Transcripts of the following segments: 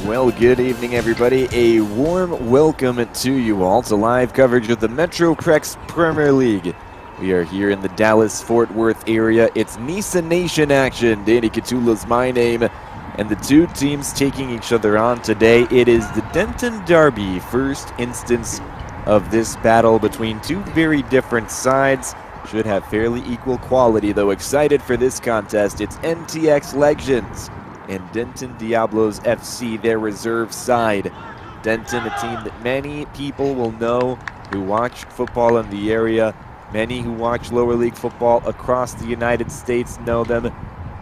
Well, good evening, everybody. A warm welcome to you all to live coverage of the Metroplex Premier League. We are here in the Dallas-Fort Worth area. It's Nisa Nation action. Danny Catula's my name, and the two teams taking each other on today. It is the Denton Derby, first instance of this battle between two very different sides. Should have fairly equal quality, though. Excited for this contest. It's NTX Legends and Denton Diablos FC, their reserve side. Denton, a team that many people will know who watch football in the area. Many who watch lower league football across the United States know them,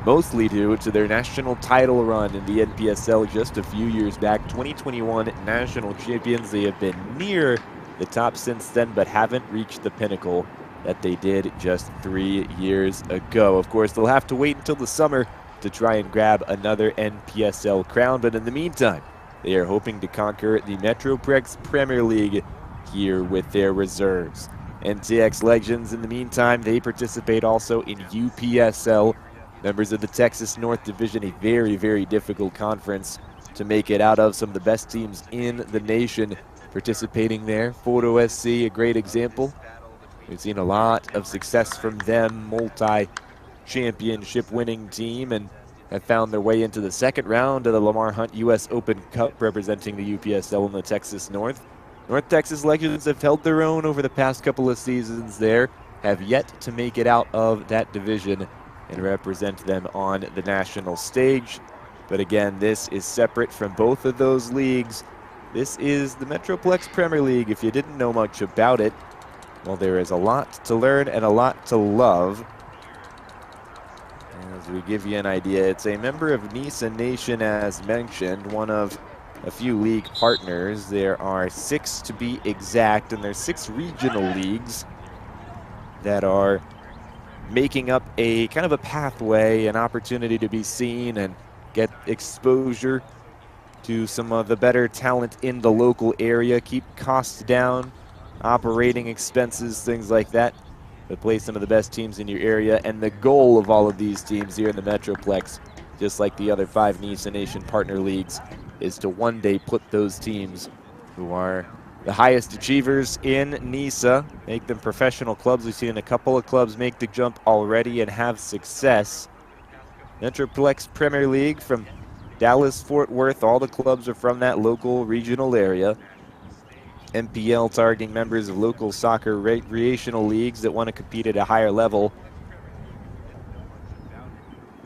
mostly due to their national title run in the NPSL just a few years back. 2021 national champions. They have been near the top since then, but haven't reached the pinnacle that they did just 3 years ago. Of course, they'll have to wait until the summer to try and grab another NPSL crown, but in the meantime, they are hoping to conquer the Metroplex Premier League here with their reserves. NTX Legends, in the meantime, they participate also in UPSL, members of the Texas North Division, a very, very difficult conference to make it out of. Some of the best teams in the nation participating there. Photo SC, a great example. We've seen a lot of success from them, multi-championship winning team, and have found their way into the second round of the Lamar Hunt U.S. Open Cup, representing the UPSL in the Texas North. North Texas Legends have held their own over the past couple of seasons there, have yet to make it out of that division and represent them on the national stage. But again, this is separate from both of those leagues. This is the Metroplex Premier League. If you didn't know much about it, well, there is a lot to learn and a lot to love. As we give you an idea, it's a member of Nisa Nation, as mentioned, one of a few league partners. There are 6 to be exact, and there's 6 regional leagues that are making up a kind of a pathway, an opportunity to be seen and get exposure to some of the better talent in the local area, keep costs down, operating expenses, things like that, but play some of the best teams in your area. And the goal of all of these teams here in the Metroplex, just like the other 5 Nisa Nation partner leagues, is to one day put those teams who are the highest achievers in Nisa, make them professional clubs. We've seen a couple of clubs make the jump already and have success. Metroplex Premier League from Dallas-Fort Worth, all the clubs are from that local regional area. MPL targeting members of local soccer recreational leagues that want to compete at a higher level.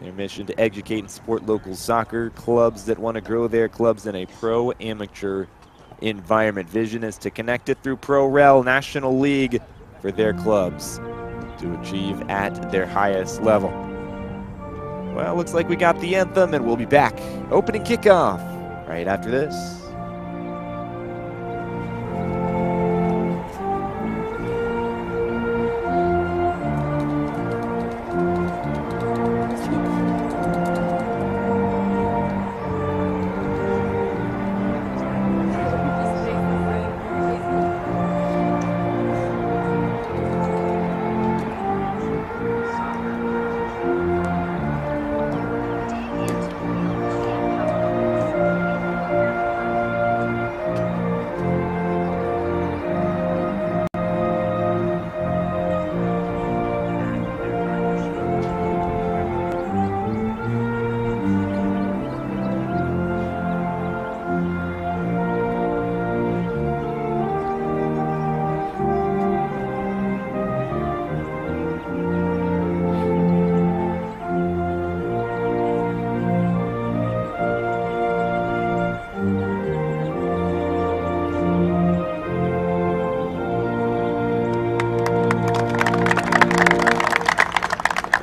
Their mission to educate and support local soccer clubs that want to grow their clubs in a pro-amateur environment. Vision is to connect it through Pro-Rel National League for their clubs to achieve at their highest level. Well, looks like we got the anthem, and we'll be back. Opening kickoff right after this.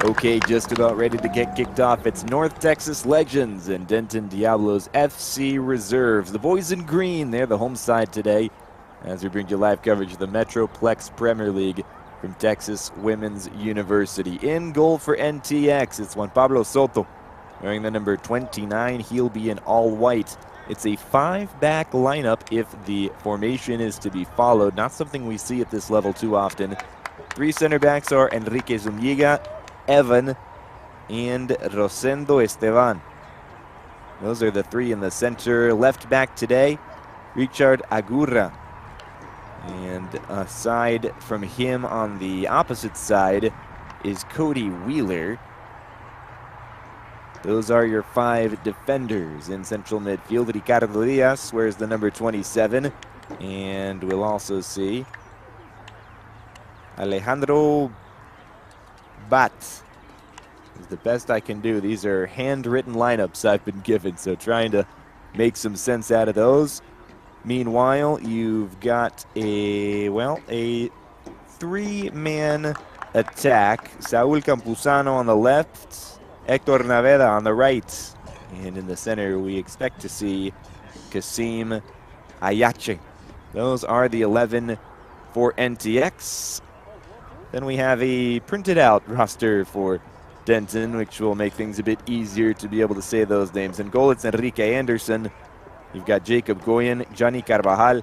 Okay, just about ready to get kicked off. It's North Texas Legends and Denton Diablos FC Reserves. The boys in green, they're the home side today, as we bring you live coverage of the Metroplex Premier League from Texas Women's University. In goal for NTX, it's Juan Pablo Soto, wearing the number 29. He'll be in all white. It's a 5-back lineup if the formation is to be followed. Not something we see at this level too often. 3 center backs are Enrique Zuniga, Evan, and Rosendo Esteban. Those are the three in the center. Left back today, Richard Agurra. And aside from him on the opposite side is Cody Wheeler. Those are your 5 defenders in central midfield. Ricardo Diaz wears the number 27. And we'll also see Alejandro Bat is the best I can do. These are handwritten lineups I've been given, so trying to make some sense out of those. Meanwhile, you've got a 3-man attack. Saul Campuzano on the left, Hector Naveda on the right. And in the center, we expect to see Kasim Ayache. Those are the 11 for NTX. Then we have a printed out roster for Denton, which will make things a bit easier to be able to say those names. In goal, it's Enrique Anderson. You've got Jacob Goyen, Johnny Carvajal,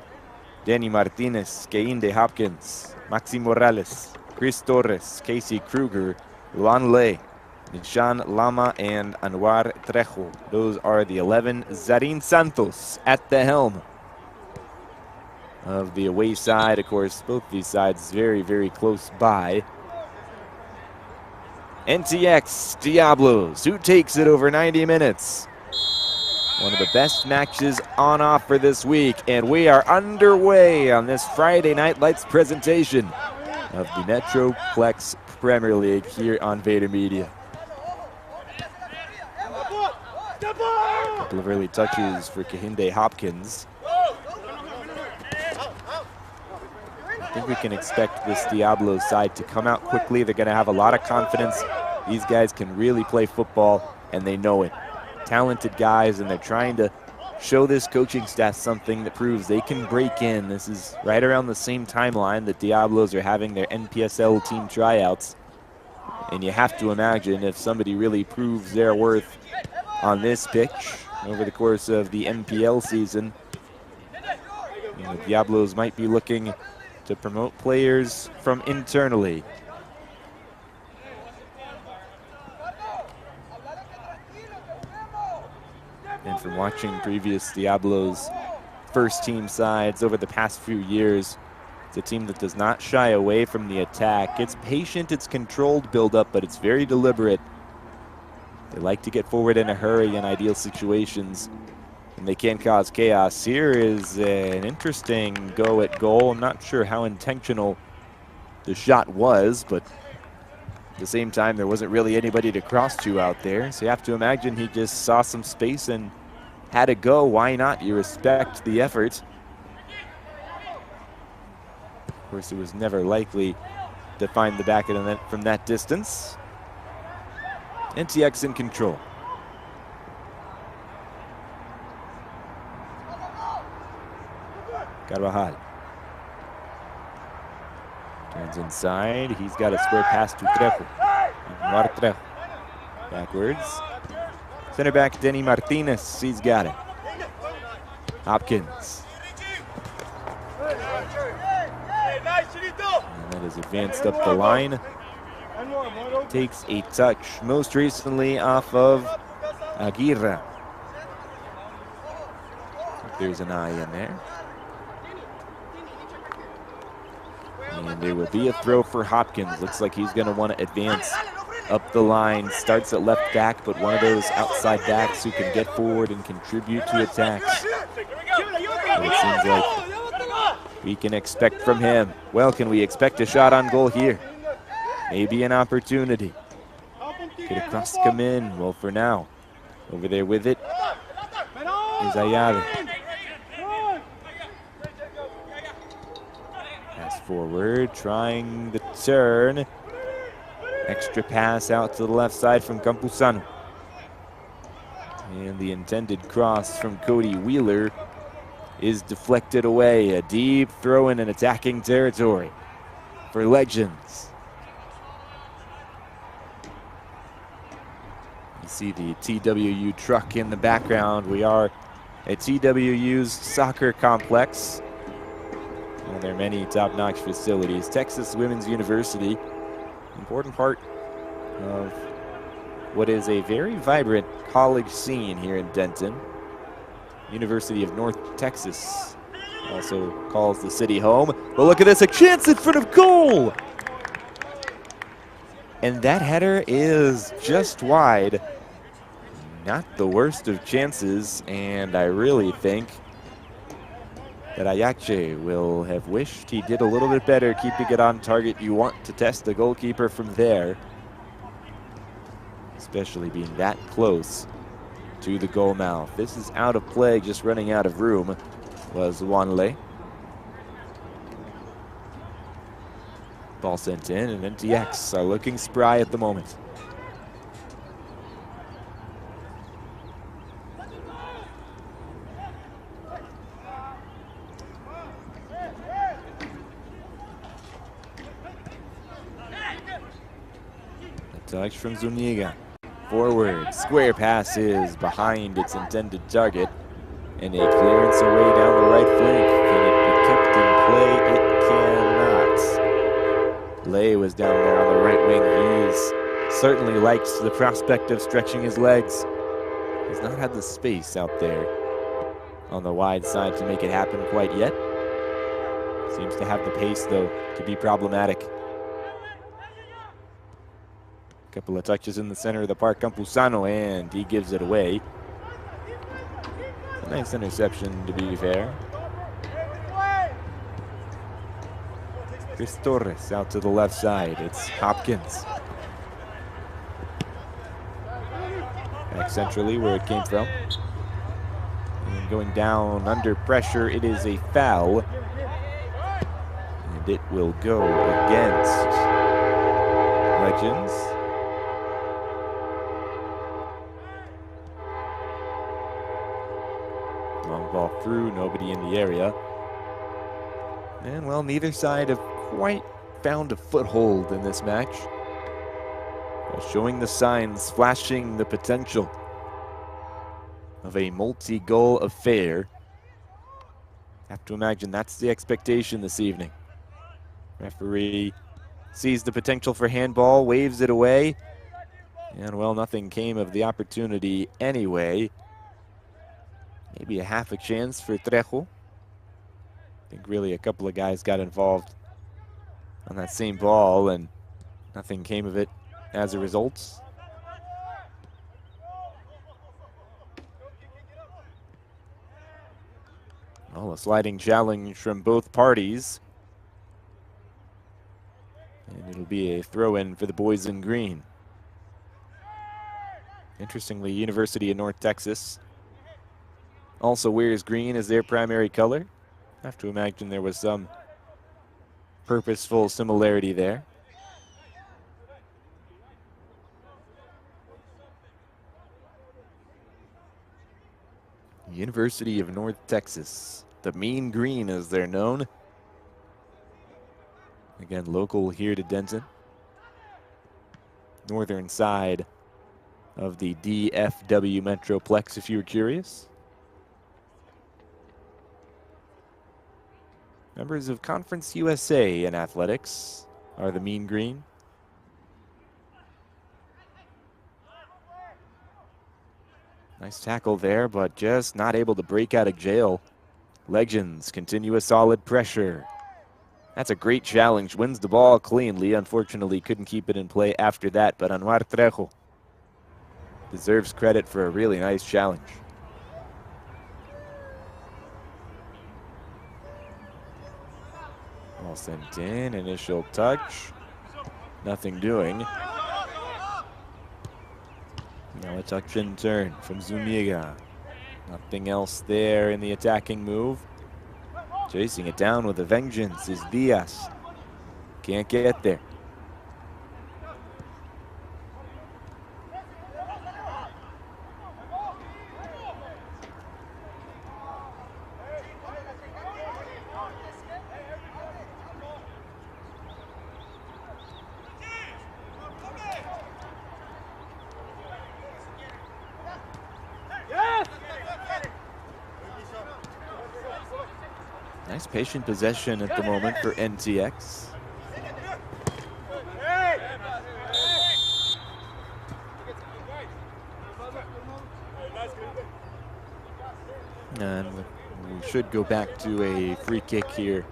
Danny Martinez, Keinde Hopkins, Maxi Morales, Chris Torres, Casey Kruger, Luan Ley, Nishan Lama, and Anwar Trejo. Those are the 11. Zarin Santos at the helm of the away side. Of course, both these sides very, very close by. NTX Diablos, who takes it over 90 minutes. One of the best matches on offer this week, and we are underway on this Friday Night Lights presentation of the Metroplex Premier League here on Vader Media. A couple of early touches for Keinde Hopkins. I think we can expect this Diablos side to come out quickly. They're going to have a lot of confidence. These guys can really play football, and they know it. Talented guys, and they're trying to show this coaching staff something that proves they can break in. This is right around the same timeline that Diablos are having their NPSL team tryouts. And you have to imagine if somebody really proves their worth on this pitch over the course of the NPL season, the Diablos might be looking to promote players from internally. And from watching previous Diablos first team sides over the past few years, it's a team that does not shy away from the attack. It's patient, it's controlled build-up, but it's very deliberate. They like to get forward in a hurry in ideal situations, and they can cause chaos. Here is an interesting go at goal. I'm not sure how intentional the shot was, but at the same time, there wasn't really anybody to cross to out there. So you have to imagine he just saw some space and had to go. Why not? You respect the effort. Of course, it was never likely to find the back of the net from that distance. NTX in control. Carvajal turns inside. He's got a square pass to Trejo. Trejo backwards. Center back Denny Martinez. He's got it. Hopkins. And that is advanced up the line. Takes a touch, most recently off of Aguirre. There's an eye in there. And there will be a throw for Hopkins. Looks like he's going to want to advance up the line. Starts at left back, but one of those outside backs who can get forward and contribute to attacks. But it seems like we can expect from him. Well, can we expect a shot on goal here? Maybe an opportunity. Could a cross come in? Well, for now, over there with it is Ayave. Pass forward, trying the turn. Extra pass out to the left side from Campuzano. And the intended cross from Cody Wheeler is deflected away. A deep throw in an attacking territory for Legends. You see the TWU truck in the background. We are at TWU's soccer complex. And there are many top-notch facilities. Texas Women's University, important part of what is a very vibrant college scene here in Denton. University of North Texas also calls the city home. But look at this, a chance in front of goal! And that header is just wide. Not the worst of chances, and I really think that Ayache will have wished he did a little bit better keeping it on target. You want to test the goalkeeper from there, especially being that close to the goal mouth. This is out of play, just running out of room, was Wanle. Ball sent in, and NTX are looking spry at the moment. A touch from Zuniga. Forward, square passes behind its intended target, and a clearance away down the right flank. Can it be kept in play? It cannot. Lay was down there on the right wing. He's certainly liked the prospect of stretching his legs. He's not had the space out there on the wide side to make it happen quite yet. Seems to have the pace, though, to be problematic. Couple of touches in the center of the park, Campuzano, and he gives it away. A nice interception, to be fair. Chris Torres out to the left side. It's Hopkins. Back centrally where it came from. And going down under pressure, it is a foul. And it will go against Legends. Long ball through, nobody in the area. And, well, neither side have quite found a foothold in this match. Showing the signs, flashing the potential of a multi-goal affair. Have to imagine that's the expectation this evening. Referee sees the potential for handball, waves it away. And, well, nothing came of the opportunity anyway. Maybe a half a chance for Trejo. I think really a couple of guys got involved on that same ball, and nothing came of it as a result. Well, a sliding challenge from both parties. And it'll be a throw-in for the boys in green. Interestingly, University of North Texas also wears green as their primary color. I have to imagine there was some purposeful similarity there. University of North Texas, the Mean Green as they're known. Again, local here to Denton. Northern side of the DFW Metroplex, if you were curious. Members of Conference USA in athletics are the Mean Green. Nice tackle there, but just not able to break out of jail. Legends continue a solid pressure. That's a great challenge. Wins the ball cleanly. Unfortunately, couldn't keep it in play after that, but Anwar Trejo deserves credit for a really nice challenge. Ball sent in, initial touch. Nothing doing. Now a touch and turn from Zuniga. Nothing else there in the attacking move. Chasing it down with a vengeance is Diaz. Can't get there. Nice patient possession at the moment for NTX. And we should go back to a free kick here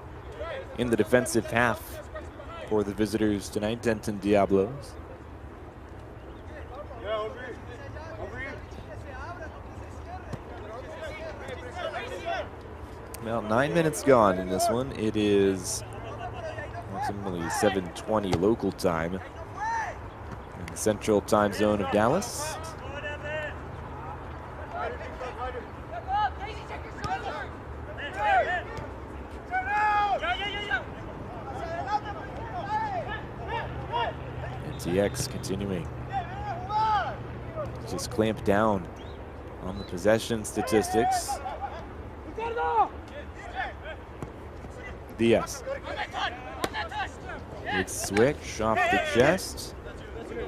in the defensive half for the visitors tonight, Denton Diablos. About 9 minutes gone in this one. It is approximately 7:20 local time in the central time zone of Dallas. NTX continuing to just clamp down on the possession statistics. Diaz. Big switch off the chest.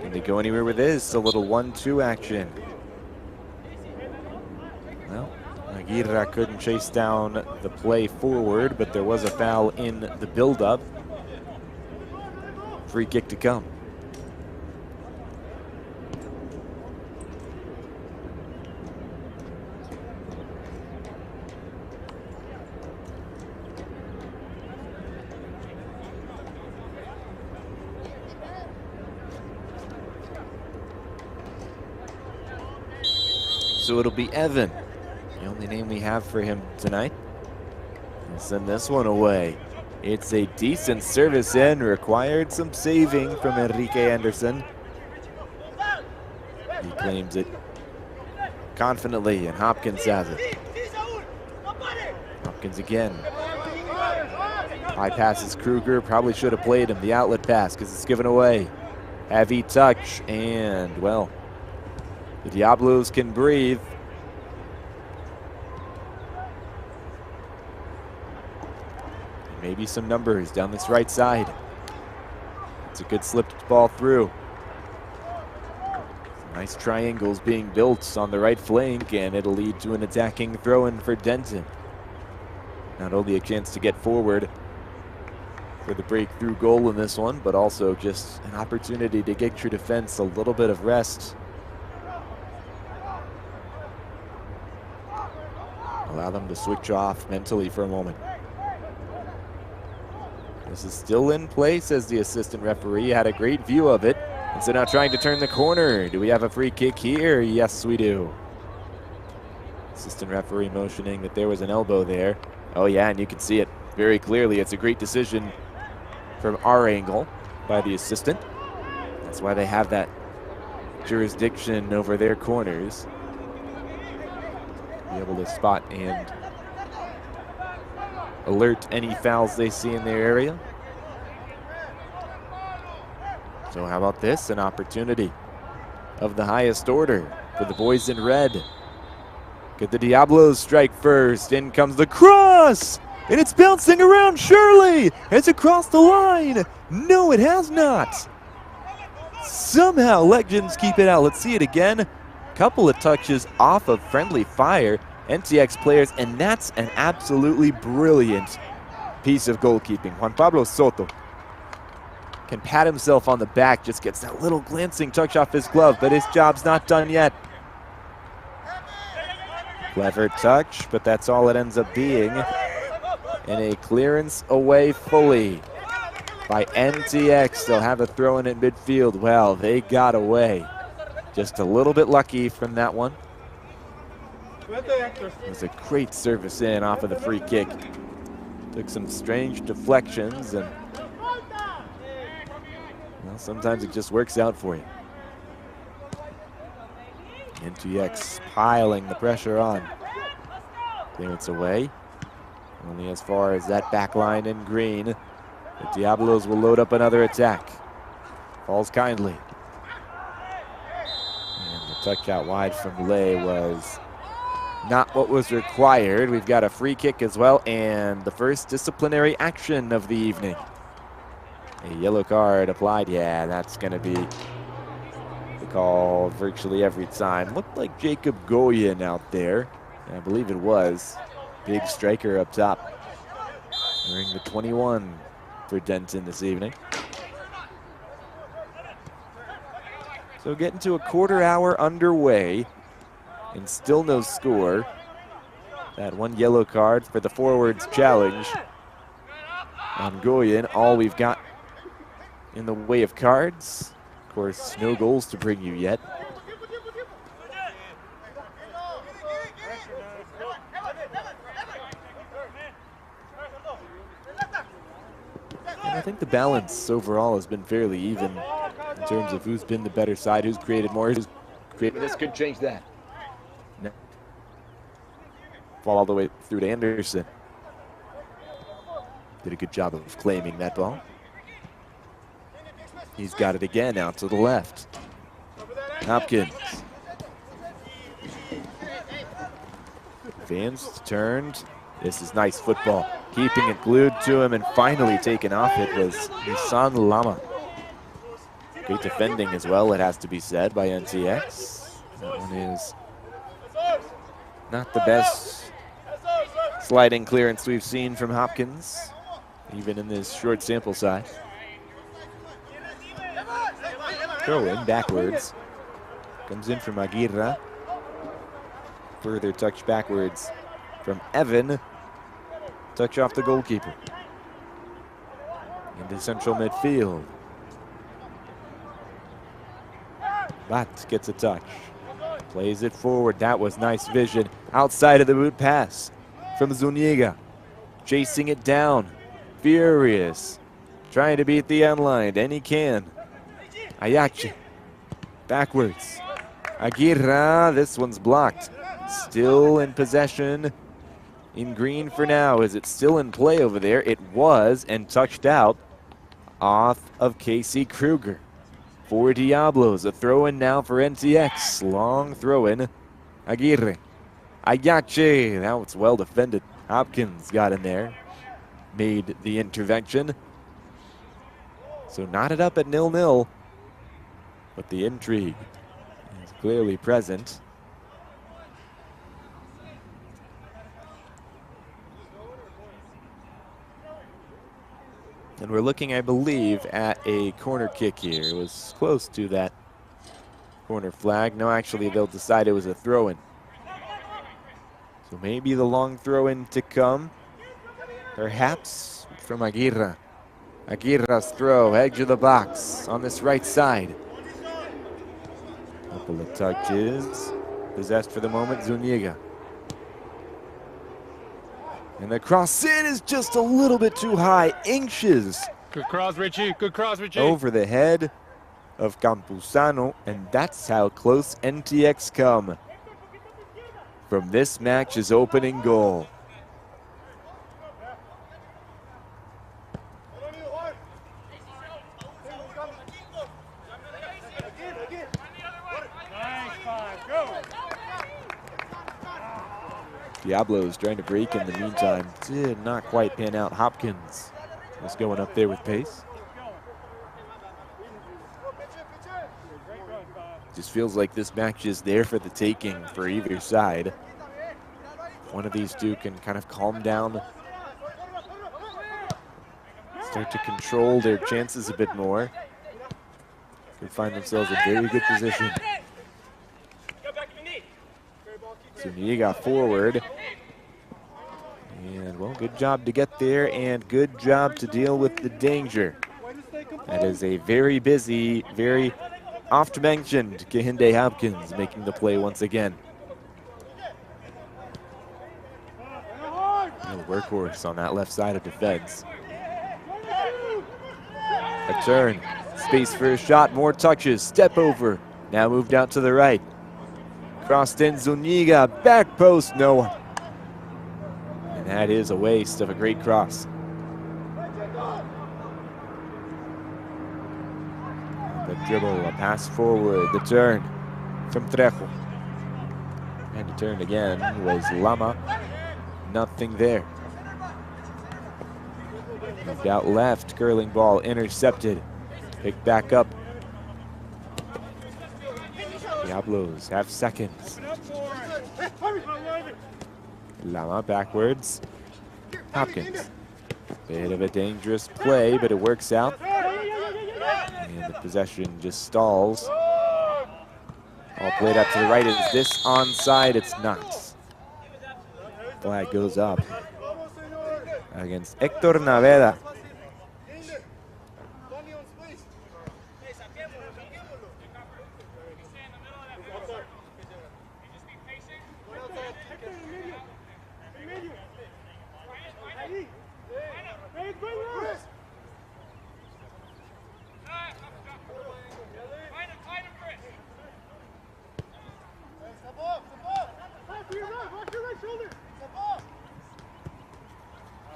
Can they go anywhere with this? A little 1-2 action. Well, Aguirre couldn't chase down the play forward, but there was a foul in the build-up. Free kick to come. So it'll be Evan, the only name we have for him tonight. He'll send this one away. It's a decent service in, required some saving from Enrique Anderson. He claims it confidently, and Hopkins has it. Hopkins again. High passes Kruger, probably should have played him the outlet pass because it's given away. Heavy touch, and well, the Diablos can breathe. Maybe some numbers down this right side. It's a good slipped ball through. Some nice triangles being built on the right flank, and it'll lead to an attacking throw-in for Denton. Not only a chance to get forward for the breakthrough goal in this one, but also just an opportunity to get your defense a little bit of rest. Allow them to switch off mentally for a moment. This is still in play, says the assistant referee. Had a great view of it. And so now trying to turn the corner. Do we have a free kick here? Yes, we do. Assistant referee motioning that there was an elbow there. Oh yeah, and you can see it very clearly. It's a great decision from our angle by the assistant. That's why they have that jurisdiction over their corners. Be able to spot and alert any fouls they see in their area. So how about this? An opportunity of the highest order for the boys in red. Could the Diablos strike first? In comes the cross! And it's bouncing around, surely! It's across the line! No, it has not! Somehow Legends keep it out. Let's see it again. Couple of touches off of friendly fire. NTX players, and that's an absolutely brilliant piece of goalkeeping. Juan Pablo Soto can pat himself on the back, just gets that little glancing touch off his glove, but his job's not done yet. Clever touch, but that's all it ends up being. And a clearance away fully by NTX. They'll have a throw in at midfield. Well, they got away. Just a little bit lucky from that one. It was a great service in off of the free kick. Took some strange deflections, and well, sometimes it just works out for you. NTX piling the pressure on. Clearance away. Only as far as that back line in green. The Diablos will load up another attack. Falls kindly. And the touch out wide from Lay was not what was required. We've got a free kick as well, and the first disciplinary action of the evening. A yellow card applied. Yeah, that's going to be the call virtually every time. Looked like Jacob Goyen out there. I believe it was. Big striker up top. Wearing the 21 for Denton this evening. So getting to a quarter hour underway and still no score. That one yellow card for the forwards challenge on Goyen. All we've got in the way of cards. Of course, no goals to bring you yet. And I think the balance overall has been fairly even in terms of who's been the better side, who's created more, who's created. This could change that. No. Fall all the way through to Anderson. Did a good job of claiming that ball. He's got it again out to the left. Hopkins. Advanced, turned. This is nice football. Keeping it glued to him and finally taken off it was Hassan Lama. Great defending as well, it has to be said, by NTX. That one is not the best sliding clearance we've seen from Hopkins, even in this short sample size. Throw in backwards. Comes in from Aguirre. Further touch backwards from Evan. Touch off the goalkeeper. Into central midfield. Bat gets a touch. Plays it forward. That was nice vision. Outside of the boot pass from Zuniga. Chasing it down. Furious. Trying to beat the end line, and he can. Ayachi. Backwards. Aguirre. This one's blocked. Still in possession. In green for now. Is it still in play over there? It was, and touched out off of Casey Kruger. For Diablos, a throw-in now for NTX. Long throw-in. Aguirre. Ayache. Now it's well defended. Hopkins got in there. Made the intervention. So knotted up at 0-0. But the intrigue is clearly present. And we're looking, I believe, at a corner kick here. It was close to that corner flag. No, actually, they'll decide it was a throw-in. So maybe the long throw-in to come. Perhaps from Aguirre. Aguirre's throw, edge of the box on this right side. Couple of touches. Possessed for the moment, Zuniga. And the cross in is just a little bit too high. Inches. Good cross, Richie. Good cross, Richie. Over the head of Campuzano, and that's how close NTX come from this match's opening goal. Diablos trying to break in the meantime. Did not quite pan out. Hopkins was going up there with pace. Just feels like this match is there for the taking for either side. One of these two can kind of calm down, start to control their chances a bit more, can find themselves in very good position. Zuniga forward. And, well, good job to get there and good job to deal with the danger. That is a very busy, very oft-mentioned Kehinde Hopkins making the play once again. Real workhorse on that left side of defense. A turn. Space for a shot. More touches. Step over. Now moved out to the right. Crossed in Zuniga, back post, no one. And that is a waste of a great cross. The dribble, a pass forward, the turn from Trejo. And the turn again was Lama. Nothing there. Moved out left, curling ball intercepted. Picked back up. Diablos have seconds. Lama backwards. Hopkins. Bit of a dangerous play, but it works out. And the possession just stalls. All played up to the right. Is this onside? It's not. flag goes up against Hector Naveda.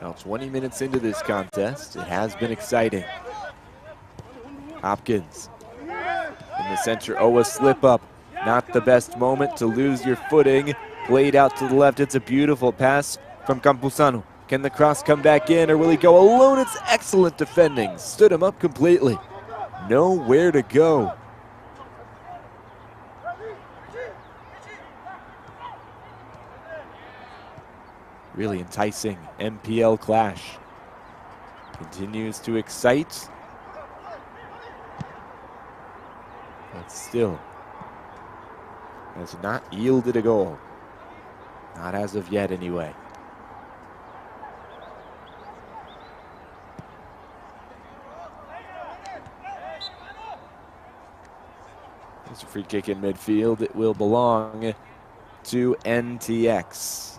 Now 20 minutes into this contest, it has been exciting. Hopkins in the center. Oh, a slip up. Not the best moment to lose your footing. Played out to the left. It's a beautiful pass from Campuzano. Can the cross come back in, or will he go alone? It's excellent defending. Stood him up completely. Nowhere to go. Really enticing MPL clash. Continues to excite. But still has not yielded a goal. Not as of yet, anyway. There's a free kick in midfield. It will belong to NTX.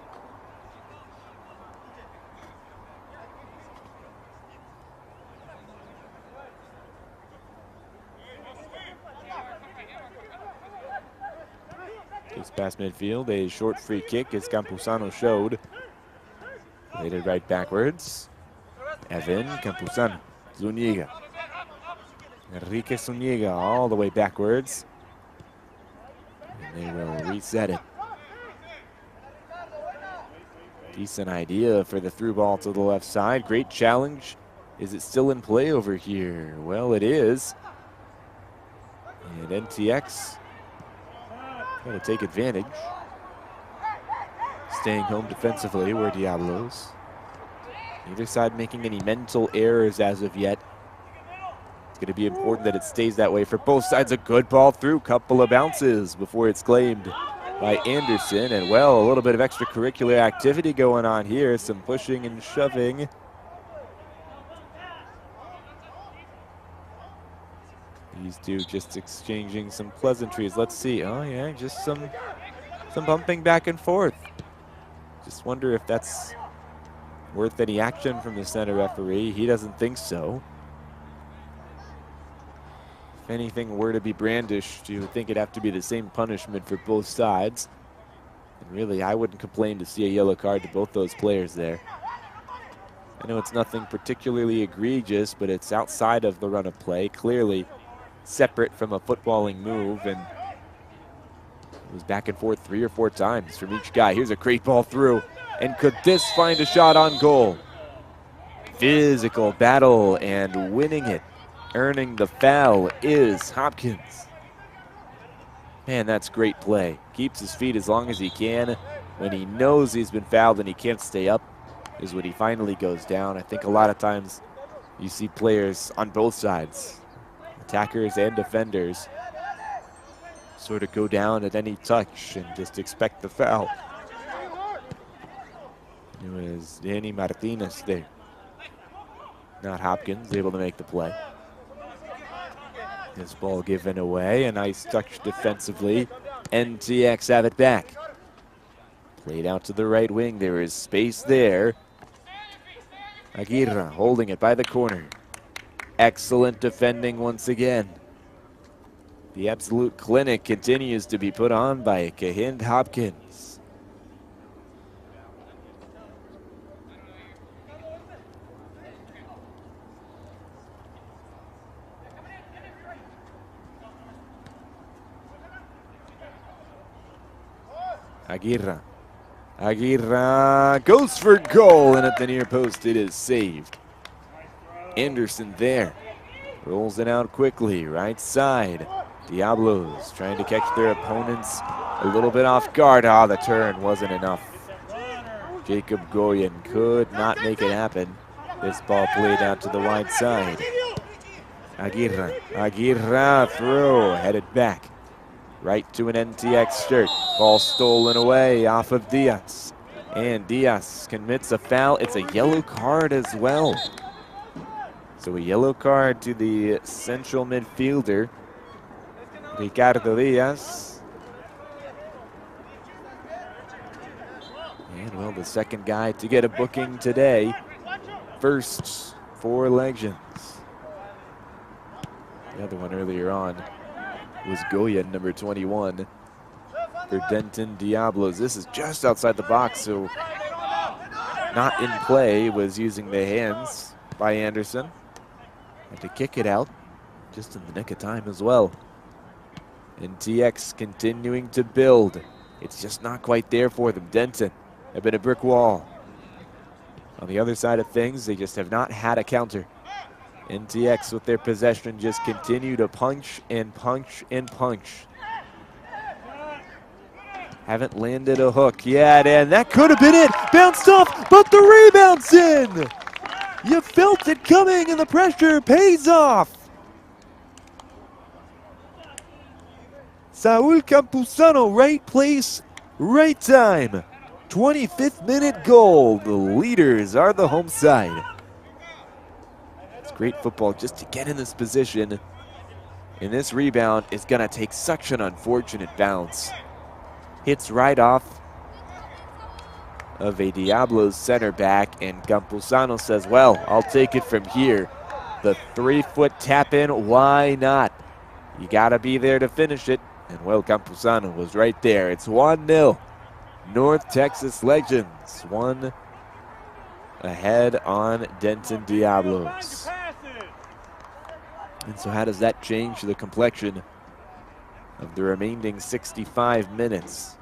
It's past midfield, a short free kick as Campuzano showed. Played it right backwards. Evan Campuzano, Zuniga. Enrique Zuniga all the way backwards. And they will reset it. Decent idea for the through ball to the left side. Great challenge. Is it still in play over here? Well, it is. And NTX going to take advantage. Staying home defensively were Diablos. Neither side making any mental errors as of yet. It's going to be important that it stays that way for both sides. A good ball through, couple of bounces before it's claimed by Anderson. And well, a little bit of extracurricular activity going on here. Some pushing and shoving. These two just exchanging some pleasantries. Let's see. Oh yeah, just some bumping back and forth. Just wonder if that's worth any action from the center referee. He doesn't think so. If anything were to be brandished, you would think it'd have to be the same punishment for both sides. And really, I wouldn't complain to see a yellow card to both those players there. I know it's nothing particularly egregious, but it's outside of the run of play. Clearly separate from a footballing move, and it was back and forth 3 or 4 times from each guy. Here's a great ball through, and could this find a shot on goal? Physical battle and winning it, earning the foul is Hopkins. Man, that's great play. Keeps his feet as long as he can. When he knows he's been fouled and he can't stay up is when he finally goes down. I think a lot of times you see players on both sides, attackers and defenders, sort of go down at any touch and just expect the foul. It was Danny Martinez there, not Hopkins, able to make the play. This ball given away, a nice touch defensively. NTX have it back. Played out to the right wing, there is space there. Aguirre holding it by the corner. Excellent defending once again. The absolute clinic continues to be put on by Cahind Hopkins. Aguirre. Aguirre goes for goal, and at the near post it is saved. Anderson there. Rolls it out quickly, right side. Diablos trying to catch their opponents a little bit off guard. Ah, the turn wasn't enough. Jacob Goyen could not make it happen. This ball played out to the wide side. Aguirre. Aguirre through, headed back. Right to an NTX shirt. Ball stolen away off of Diaz. And Diaz commits a foul. It's a yellow card as well. So a yellow card to the central midfielder, Ricardo Diaz. And well, the second guy to get a booking today. First for Legends. The other one earlier on was Goya, number 21 for Denton Diablos. This is just outside the box, so not in play, was using the hands by Anderson. Had to kick it out just in the nick of time as well. And TX continuing to build. It's just not quite there for them. Denton have been a brick wall. On the other side of things, they just have not had a counter. NTX with their possession just continue to punch and punch and punch. Haven't landed a hook yet, and that could have been it. Bounced off, but the rebound's in. You felt it coming, and the pressure pays off. Saul Campuzano, right place, right time. 25th minute goal. The leaders are the home side. It's great football just to get in this position. And this rebound is going to take such an unfortunate bounce. Hits right off of a Diablos center back, and Campuzano says, well, I'll take it from here. The 3-foot tap in, why not? You got to be there to finish it. And well, Campuzano was right there. It's 1-0. North Texas Legends, one ahead on Denton Diablos. And so how does that change the complexion of the remaining 65 minutes?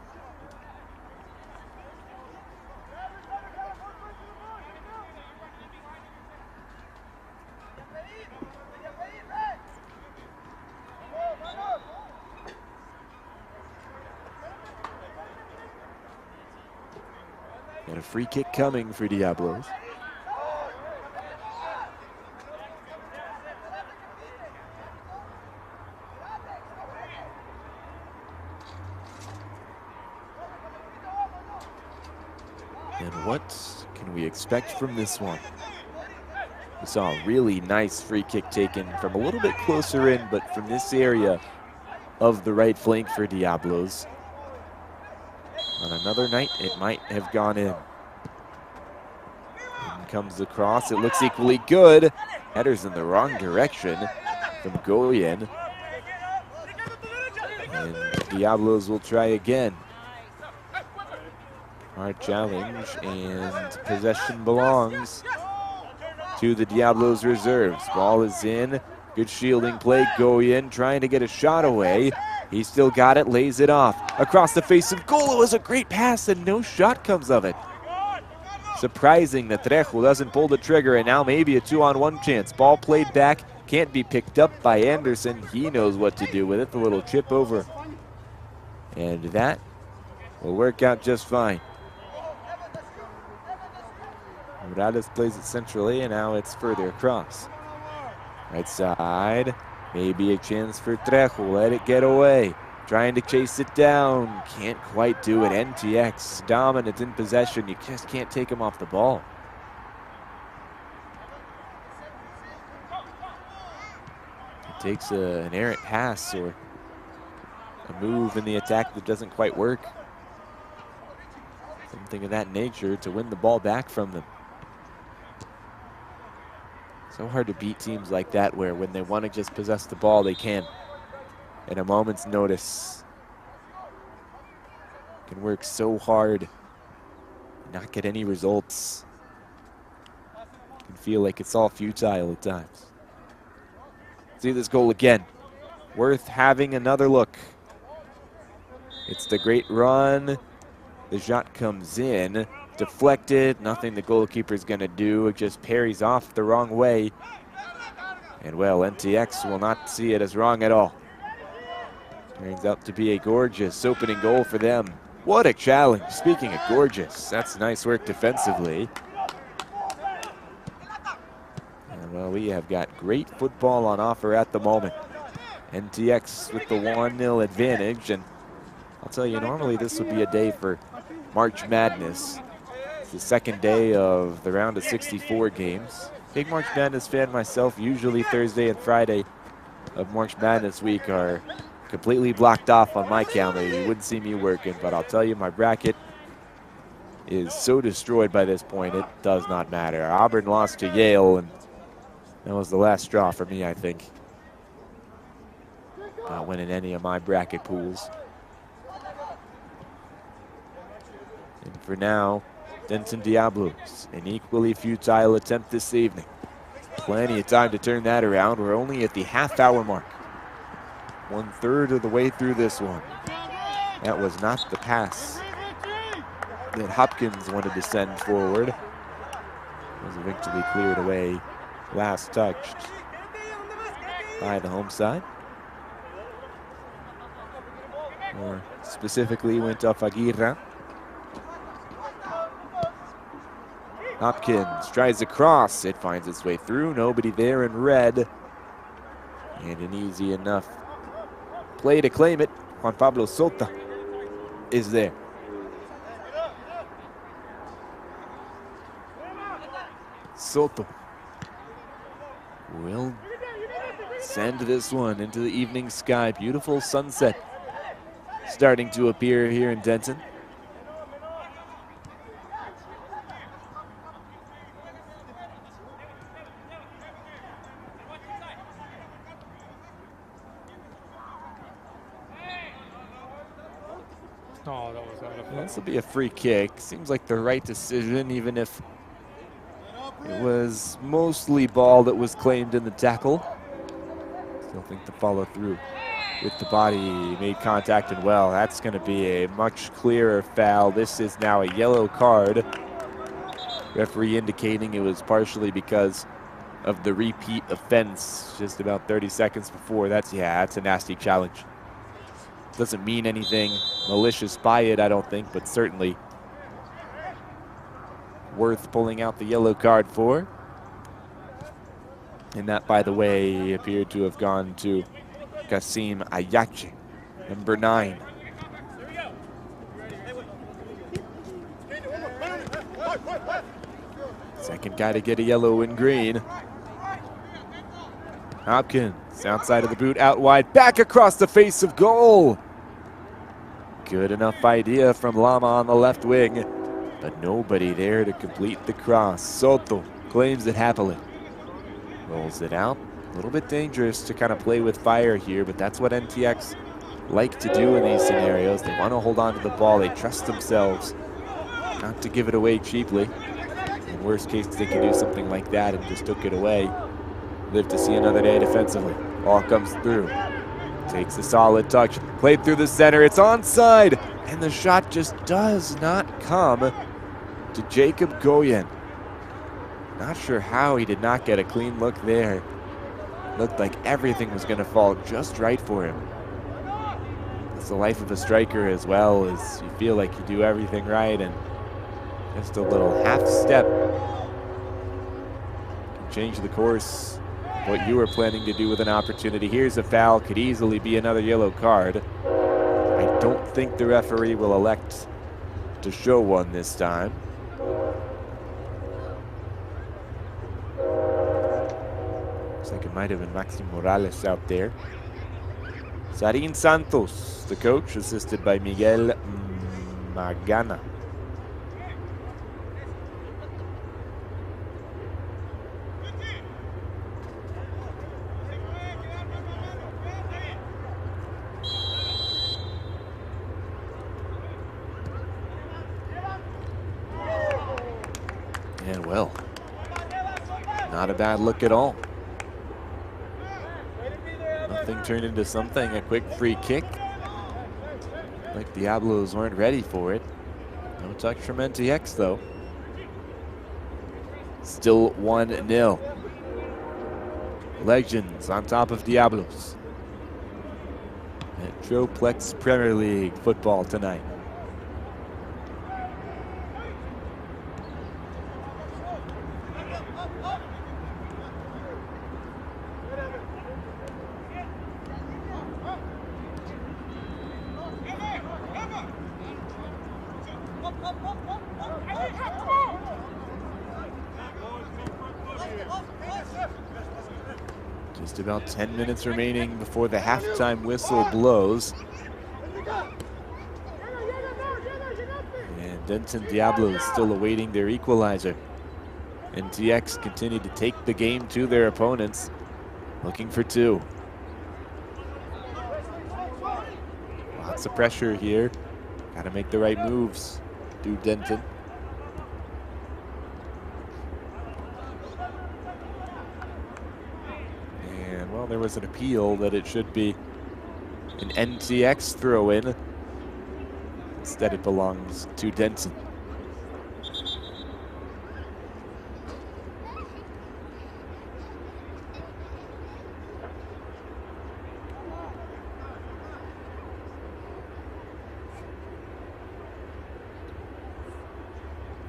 And a free kick coming for Diablos. And what can we expect from this one? We saw a really nice free kick taken from a little bit closer in, but from this area of the right flank for Diablos. On another night, it might have gone in. In comes the cross. It looks equally good. Header's in the wrong direction from Goyen. And Diablos will try again. Hard challenge, and possession belongs to the Diablos reserves. Ball is in. Good shielding play. Goyen trying to get a shot away. He still got it, lays it off. Across the face of goal, it was a great pass and no shot comes of it. Surprising that Trejo doesn't pull the trigger, and now maybe a 2-on-1 chance. Ball played back, can't be picked up by Anderson. He knows what to do with it, the little chip over. And that will work out just fine. Morales plays it centrally, and now it's further across. Right side. Maybe a chance for Trejo, let it get away. Trying to chase it down, can't quite do it. NTX dominant in possession, you just can't take him off the ball. It takes an errant pass or a move in the attack that doesn't quite work. Something of that nature to win the ball back from them. So hard to beat teams like that where when they want to just possess the ball, they can. At a moment's notice. Can work so hard and not get any results. Can feel like it's all futile at times. See this goal again. Worth having another look. It's the great run. The shot comes in. Deflected, nothing the goalkeeper's gonna do. It just parries off the wrong way. And well, NTX will not see it as wrong at all. Turns out to be a gorgeous opening goal for them. What a challenge. Speaking of gorgeous, that's nice work defensively. And well, we have got great football on offer at the moment. NTX with the 1-0 advantage, and I'll tell you, normally this would be a day for March Madness. the second day of the round of 64 games. Big March Madness fan myself. Usually Thursday and Friday of March Madness week are completely blocked off on my calendar. You wouldn't see me working, but I'll tell you, my bracket is so destroyed by this point, it does not matter. Auburn lost to Yale, and that was the last straw for me, I think. Not winning any of my bracket pools. And for now, Denton Diablos, an equally futile attempt this evening. Plenty of time to turn that around. We're only at the half-hour mark. 1/3 of the way through this one. That was not the pass that Hopkins wanted to send forward. It was eventually cleared away, last touched by the home side. More specifically, went off Aguirre. Hopkins tries to cross. It finds its way through. Nobody there in red. And an easy enough play to claim it. Juan Pablo Sota is there. Soto will send this one into the evening sky. Beautiful sunset starting to appear here in Denton. Oh, that was out of play. This will be a free kick. Seems like the right decision, even if it was mostly ball that was claimed in the tackle. Still think the follow through with the body made contact, and well, that's going to be a much clearer foul. This is now a yellow card. Referee indicating it was partially because of the repeat offense just about 30 seconds before. That's a nasty challenge. Doesn't mean anything malicious by it, I don't think, but certainly worth pulling out the yellow card for. And that, by the way, appeared to have gone to Kasim Ayache, number 9. Second guy to get a yellow and green. Hopkins, outside of the boot, out wide, back across the face of goal. Good enough idea from Lama on the left wing, but nobody there to complete the cross. Soto claims it happily. Rolls it out. A little bit dangerous to kind of play with fire here, but that's what NTX like to do in these scenarios. They want to hold on to the ball. They trust themselves not to give it away cheaply. In worst case, they can do something like that and just took it away. Live to see another day defensively. Ball comes through. Takes a solid touch. Played through the center. It's onside. And the shot just does not come to Jacob Goyen. Not sure how he did not get a clean look there. Looked like everything was going to fall just right for him. It's the life of a striker as well, as you feel like you do everything right and just a little half step can change the course. What you were planning to do with an opportunity. Here's a foul, could easily be another yellow card. I don't think the referee will elect to show one this time. Looks like it might have been Maxi Morales out there. Sarin Santos, the coach, assisted by Miguel Magana. And well, not a bad look at all. Nothing turned into something, a quick free kick. Like Diablos weren't ready for it. No touch from NTX though. Still 1-0. Legends on top of Diablos. Metroplex Premier League football tonight. Just about 10 minutes remaining before the halftime whistle blows. And Denton Diablos still awaiting their equalizer. NTX continue to take the game to their opponents, looking for two. Lots of pressure here. Got to make the right moves. Do Denton. And, well, there was an appeal that it should be an NTX throw-in. Instead, it belongs to Denton.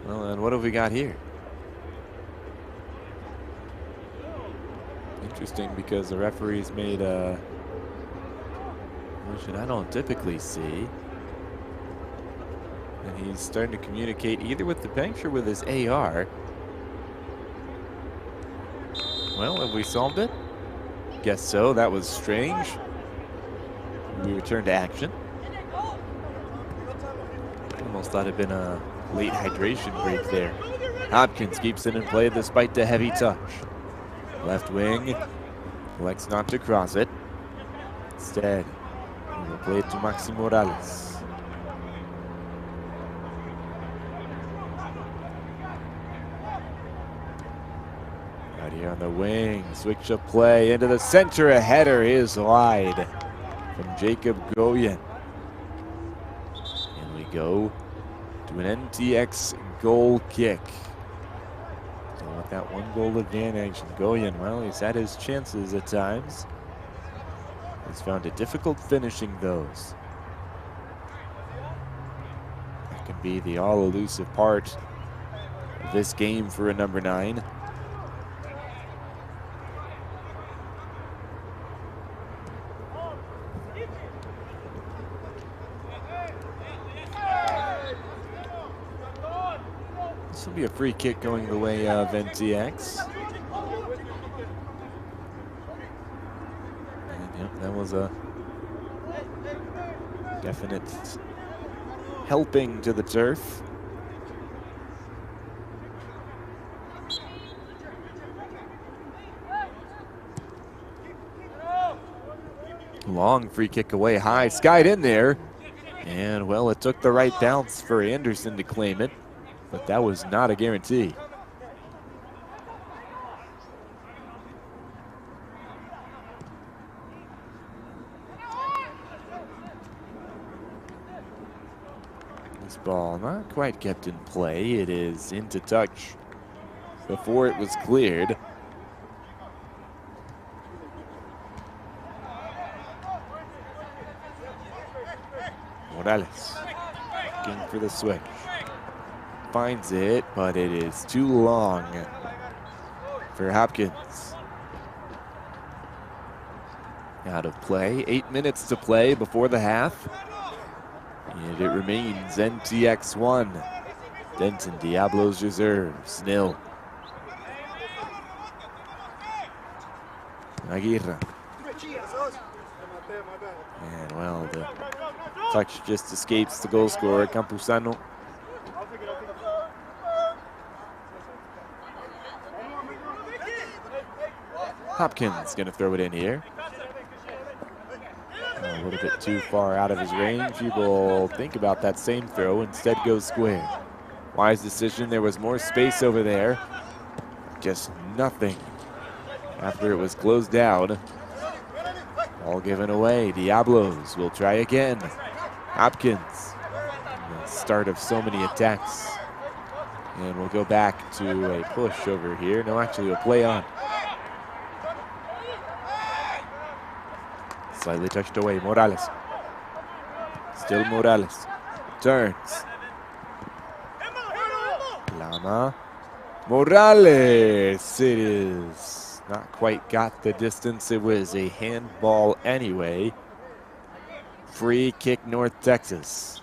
Well, and what have we got here? Interesting, because the referee's made a motion I don't typically see. And he's starting to communicate either with the bench or with his AR. Well, have we solved it? Guess so. That was strange. We return to action. Almost thought it'd been a late hydration break there. Hopkins keeps it in play despite the heavy touch. Left wing, elects not to cross it. Instead, he will play it to Maxi Morales. Out here on the wing, switch of play into the center. A header is wide from Jacob Goyen. And we go to an NTX goal kick. So with that 1-goal advantage, Goyen, well, he's had his chances at times. He's found it difficult finishing those. That can be the all-elusive part of this game for a number 9. This will be a free kick going the way of NTX. And yep, that was a definite helping to the turf. Long free kick away high, skied in there. And well, it took the right bounce for Anderson to claim it, but that was not a guarantee. This ball not quite kept in play. It is into touch before it was cleared. Morales looking for the switch. Finds it, but it is too long for Hopkins. Out of play. 8 minutes to play before the half. And it remains NTX 1. Denton Diablos reserves 0. Aguirre. And well, the touch just escapes the goal scorer, Campuzano. Hopkins gonna throw it in here. A little bit too far out of his range. He will think about that same throw, instead goes square. Wise decision, there was more space over there. Just nothing after it was closed down. All given away. Diablos will try again. Hopkins, the start of so many attacks. And we'll go back to a push over here. No, actually a play on. Slightly touched away, Morales. Still Morales. Turns. Lama. Morales. It is not quite got the distance. It was a handball anyway. Free kick, North Texas.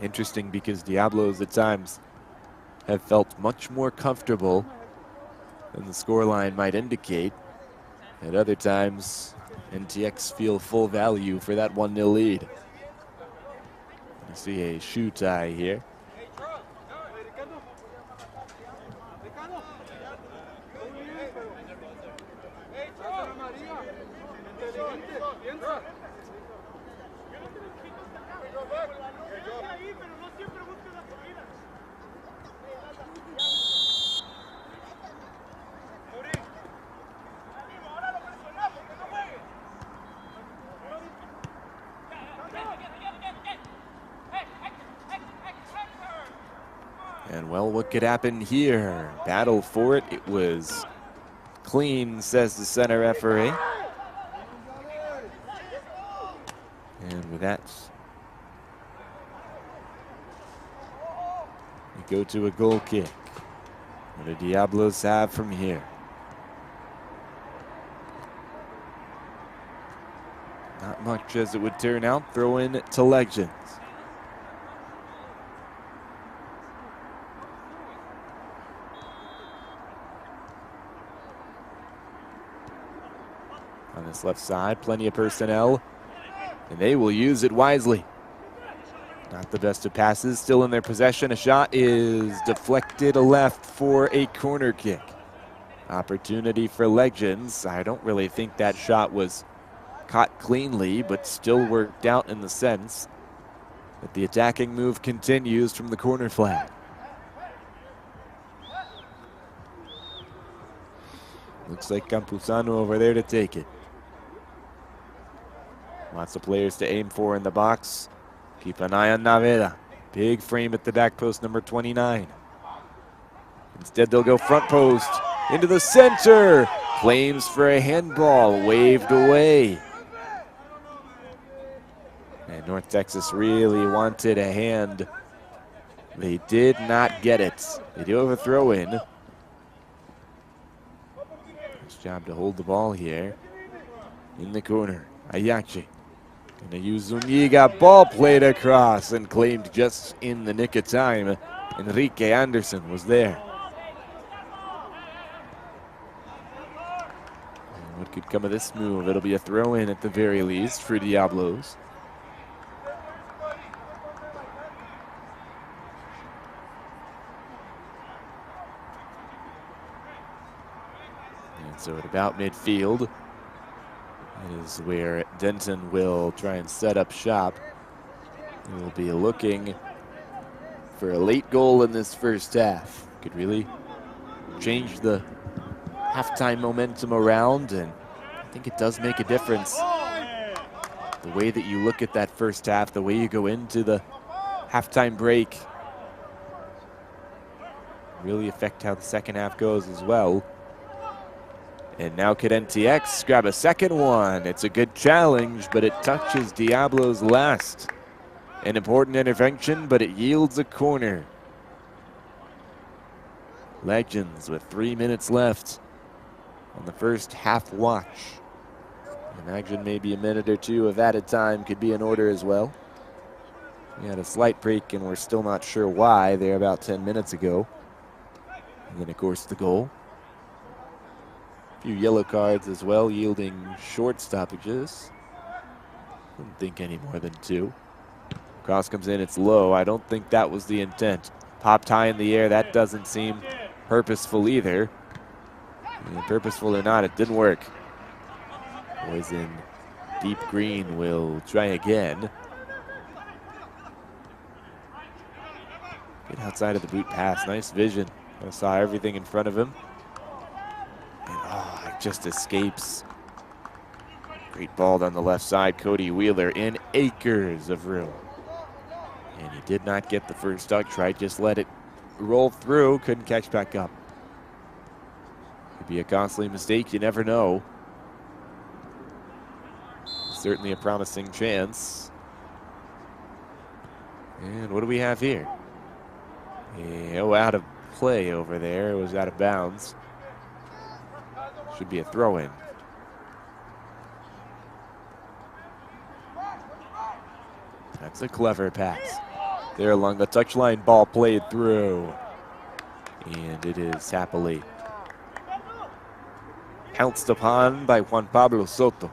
Interesting because Diablos at times have felt much more comfortable than the scoreline might indicate. At other times, NTX feel full value for that 1-0 lead. You see a shoe tie here. And well, what could happen here? Battle for it. It was clean, says the center referee. And with that, we go to a goal kick. What do Diablos have from here? Not much as it would turn out. Throw in to Legends. On this left side, plenty of personnel, and they will use it wisely. Not the best of passes, still in their possession. A shot is deflected left for a corner kick. Opportunity for Legends. I don't really think that shot was caught cleanly, but still worked out in the sense that the attacking move continues from the corner flag. Looks like Campuzano over there to take it. Lots of players to aim for in the box. Keep an eye on Naveda. Big frame at the back post, number 29. Instead, they'll go front post into the center. Claims for a handball, waved away. And North Texas really wanted a hand. They did not get it. They do have a throw in. Nice job to hold the ball here. In the corner, Ayachi. Gonna use Zuniga, ball played across and claimed just in the nick of time. Enrique Anderson was there. And what could come of this move? It'll be a throw in at the very least for Diablos. And so at about midfield is where Denton will try and set up shop. He will be looking for a late goal in this first half. Could really change the halftime momentum around, and I think it does make a difference. The way that you look at that first half, the way you go into the halftime break, really affect how the second half goes as well. And now could NTX grab a second one? It's a good challenge, but it touches Diablos last. An important intervention, but it yields a corner. Legends with 3 minutes left on the first half watch. Imagine maybe a minute or two of added time could be in order as well. We had a slight break and we're still not sure why there about 10 minutes ago. And then of course the goal. A few yellow cards as well, yielding short stoppages. Wouldn't think any more than 2. Cross comes in, it's low. I don't think that was the intent. Popped high in the air, that doesn't seem purposeful either. And purposeful or not, it didn't work. Boys in deep green will try again. Get outside of the boot pass, nice vision. I saw everything in front of him. And it just escapes. Great ball down the left side. Cody Wheeler in acres of room. And he did not get the first touch right, just let it roll through, couldn't catch back up. Could be a costly mistake, you never know. Certainly a promising chance. And what do we have here? Out of play over there. It was out of bounds. Should be a throw-in. That's a clever pass. There along the touchline, ball played through. And it is happily pounced upon by Juan Pablo Soto.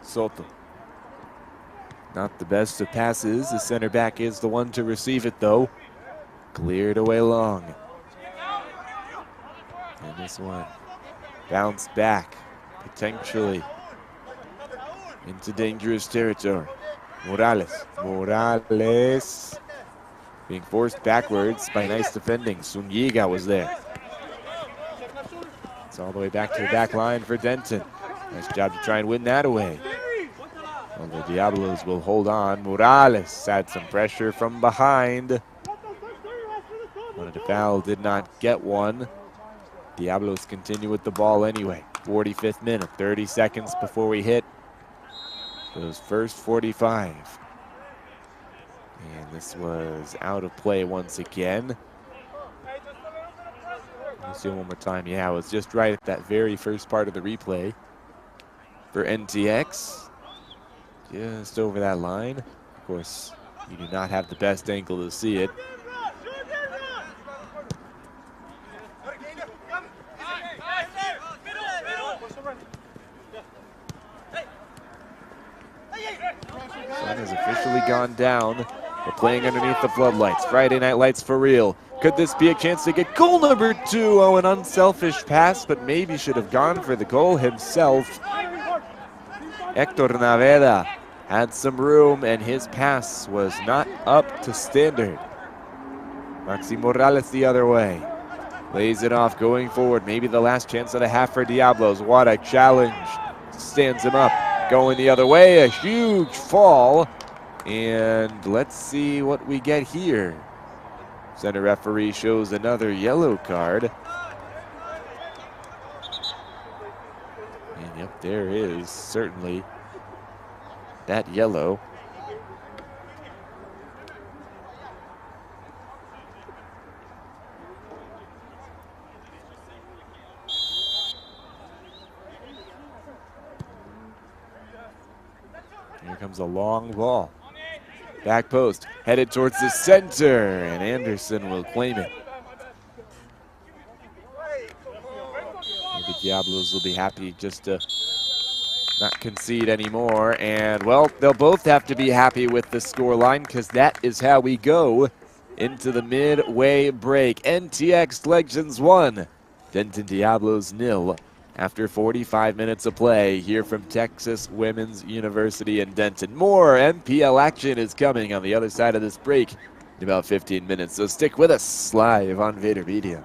Soto. Not the best of passes. The center back is the one to receive it, though. Cleared away long. And this one bounced back, potentially into dangerous territory. Morales. Morales being forced backwards by nice defending. Zuniga was there. It's all the way back to the back line for Denton. Nice job to try and win that away. Well, the Diablos will hold on. Morales had some pressure from behind. Wanted a foul, did not get one. Diablos continue with the ball anyway. 45th minute, 30 seconds before we hit those first 45. And this was out of play once again. Let's see it one more time. Yeah, it was just right at that very first part of the replay for NTX. Just over that line. Of course, you do not have the best angle to see it. Sun has officially gone down. We're playing underneath the floodlights. Friday Night Lights for real. Could this be a chance to get goal number 2? Oh, an unselfish pass, but maybe should have gone for the goal himself. Hector Naveda had some room, and his pass was not up to standard. Maxi Morales the other way. Lays it off, going forward. Maybe the last chance of the half for Diablos. What a challenge. Stands him up. Going the other way, a huge fall. And let's see what we get here. Center referee shows another yellow card. And yep, there is certainly that yellow. Here comes a long ball. Back post, headed towards the center, and Anderson will claim it. Maybe Diablos will be happy just to not concede anymore. And, well, they'll both have to be happy with the scoreline because that is how we go into the midway break. NTX Legends 1, Denton Diablos 0. After 45 minutes of play here from Texas Women's University in Denton. More MPL action is coming on the other side of this break in about 15 minutes. So stick with us live on Vader Media.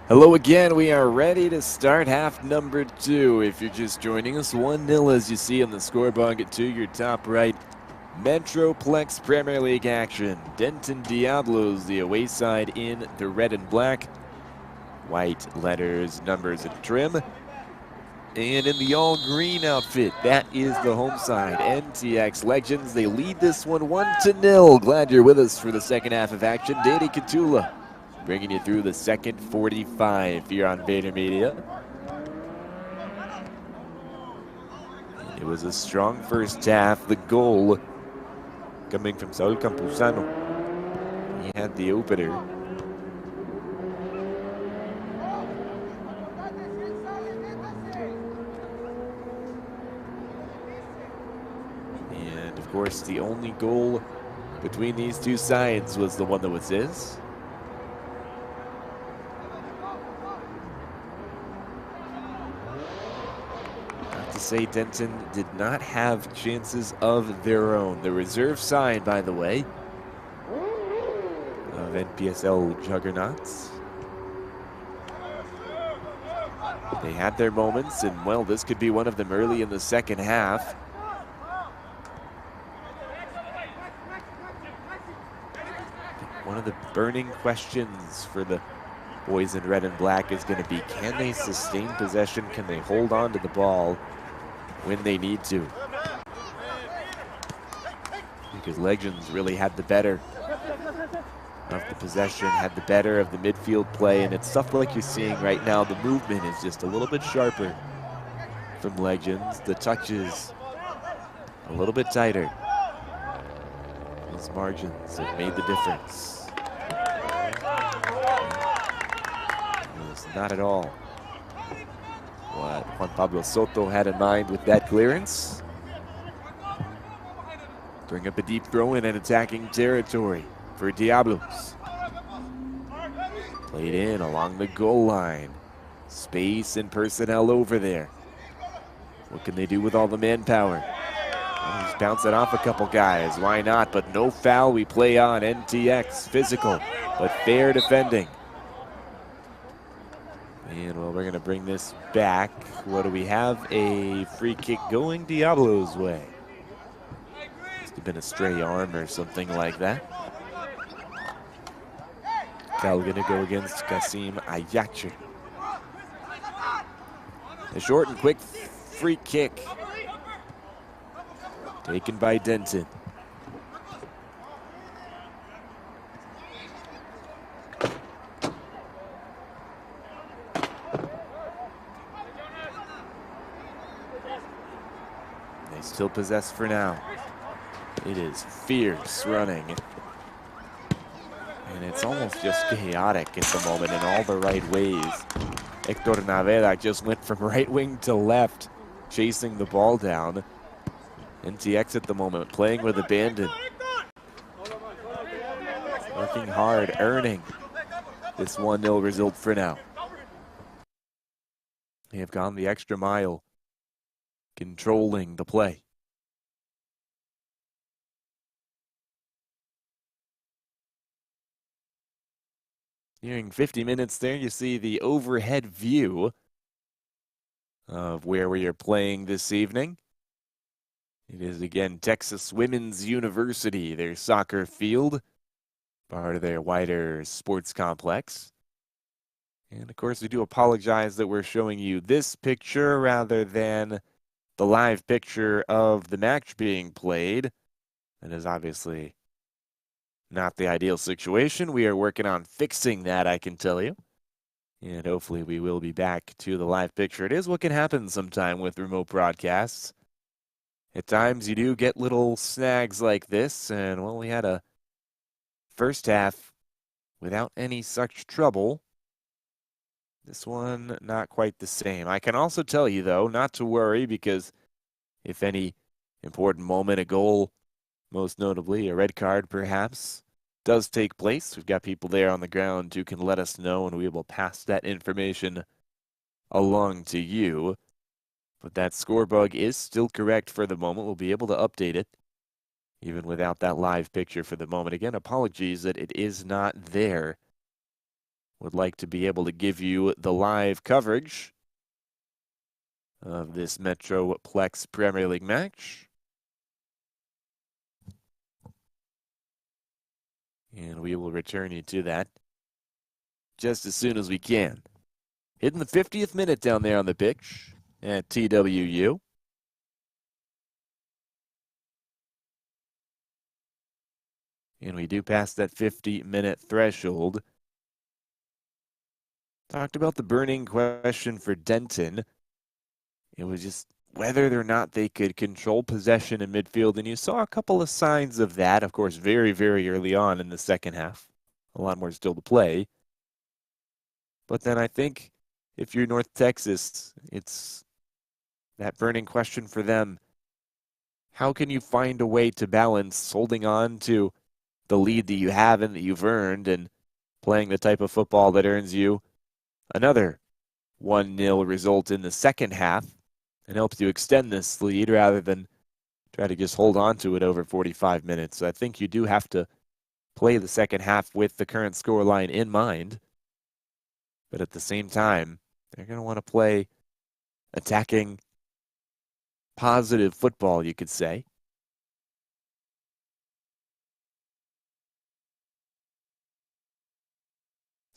Hello again. We are ready to start half number 2. If you're just joining us, 1-0 as you see on the scoreboard to your top right. Metroplex Premier League action. Denton Diablos, the away side in the red and black. White letters, numbers, and trim. And in the all-green outfit, that is the home side. NTX Legends, they lead this one 1-0. Glad you're with us for the second half of action. Danny Catula bringing you through the second 45 here on Vader Media. It was a strong first half. The goal coming from Saul Campuzano. He had the opener. And of course, the only goal between these two sides was the one that was his. Say Denton did not have chances of their own. The reserve side, by the way, of NPSL juggernauts. They had their moments, and well, this could be one of them early in the second half. One of the burning questions for the boys in red and black is going to be, can they sustain possession? Can they hold on to the ball when they need to? Because Legends really had the better of the possession, had the better of the midfield play, and it's stuff like you're seeing right now. The movement is just a little bit sharper from Legends. The touches a little bit tighter. Those margins have made the difference. It was not at all what Juan Pablo Soto had in mind with that clearance. Bring up a deep throw in and attacking territory for Diablos. Played in along the goal line. Space and personnel over there. What can they do with all the manpower? Well, just bounce it off a couple guys. Why not? But no foul. We play on. NTX, physical, but fair defending. And well, we're going to bring this back. What do we have? A free kick going Diablo's way. Must have been a stray arm or something like that. Cal going to go against Kasim Ayachi. A short and quick free kick taken by Denton. They still possess for now. It is fierce running. And it's almost just chaotic at the moment in all the right ways. Hector Naveda just went from right wing to left, chasing the ball down. NTX at the moment playing with abandon. Working hard, earning this 1-0 result for now. They have gone the extra mile, controlling the play. Nearing 50 minutes there, you see the overhead view of where we are playing this evening. It is again Texas Women's University, their soccer field, part of their wider sports complex. And of course, we do apologize that we're showing you this picture rather than the live picture of the match being played. That is obviously not the ideal situation. We are working on fixing that, I can tell you. And hopefully we will be back to the live picture. It is what can happen sometime with remote broadcasts. At times you do get little snags like this, and well, we had a first half without any such trouble. This one, not quite the same. I can also tell you, though, not to worry, because if any important moment, a goal most notably a red card perhaps, does take place. We've got people there on the ground who can let us know, and we will pass that information along to you. But that score bug is still correct for the moment. We'll be able to update it even without that live picture for the moment. Again, apologies that it is not there. Would like to be able to give you the live coverage of this Metroplex Premier League match. And we will return you to that just as soon as we can. Hitting the 50th minute down there on the pitch at TWU. And we do pass that 50-minute threshold. Talked about the burning question for Denton. It was just whether or not they could control possession in midfield. And you saw a couple of signs of that, of course, very, very early on in the second half. A lot more still to play. But then I think if you're North Texas, it's that burning question for them. How can you find a way to balance holding on to the lead that you have and that you've earned and playing the type of football that earns you another 1-0 result in the second half and helps you extend this lead rather than try to just hold on to it over 45 minutes. So I think you do have to play the second half with the current scoreline in mind. But at the same time, they're going to want to play attacking, positive football, you could say.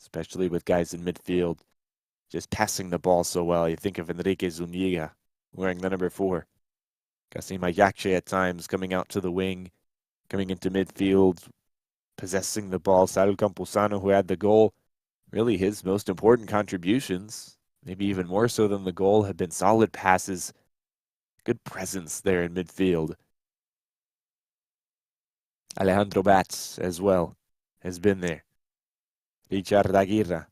Especially with guys in midfield just passing the ball so well. You think of Enrique Zuniga wearing the number 4. Kasim Ayakche at times coming out to the wing, coming into midfield, possessing the ball. Saul Campuzano, who had the goal, really his most important contributions, maybe even more so than the goal, have been solid passes, good presence there in midfield. Alejandro Bats as well has been there. Richard Aguirre,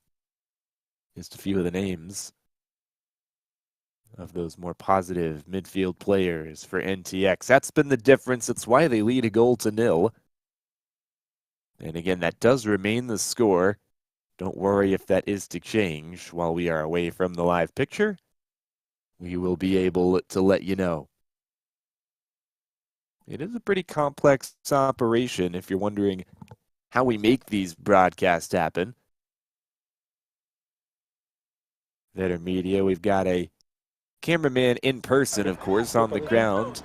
just a few of the names of those more positive midfield players for NTX. That's been the difference. That's why they lead 1-0. And again, that does remain the score. Don't worry if that is to change while we are away from the live picture. We will be able to let you know. It is a pretty complex operation if you're wondering how we make these broadcasts happen. That are media. We've got a cameraman in person, of course, on the ground,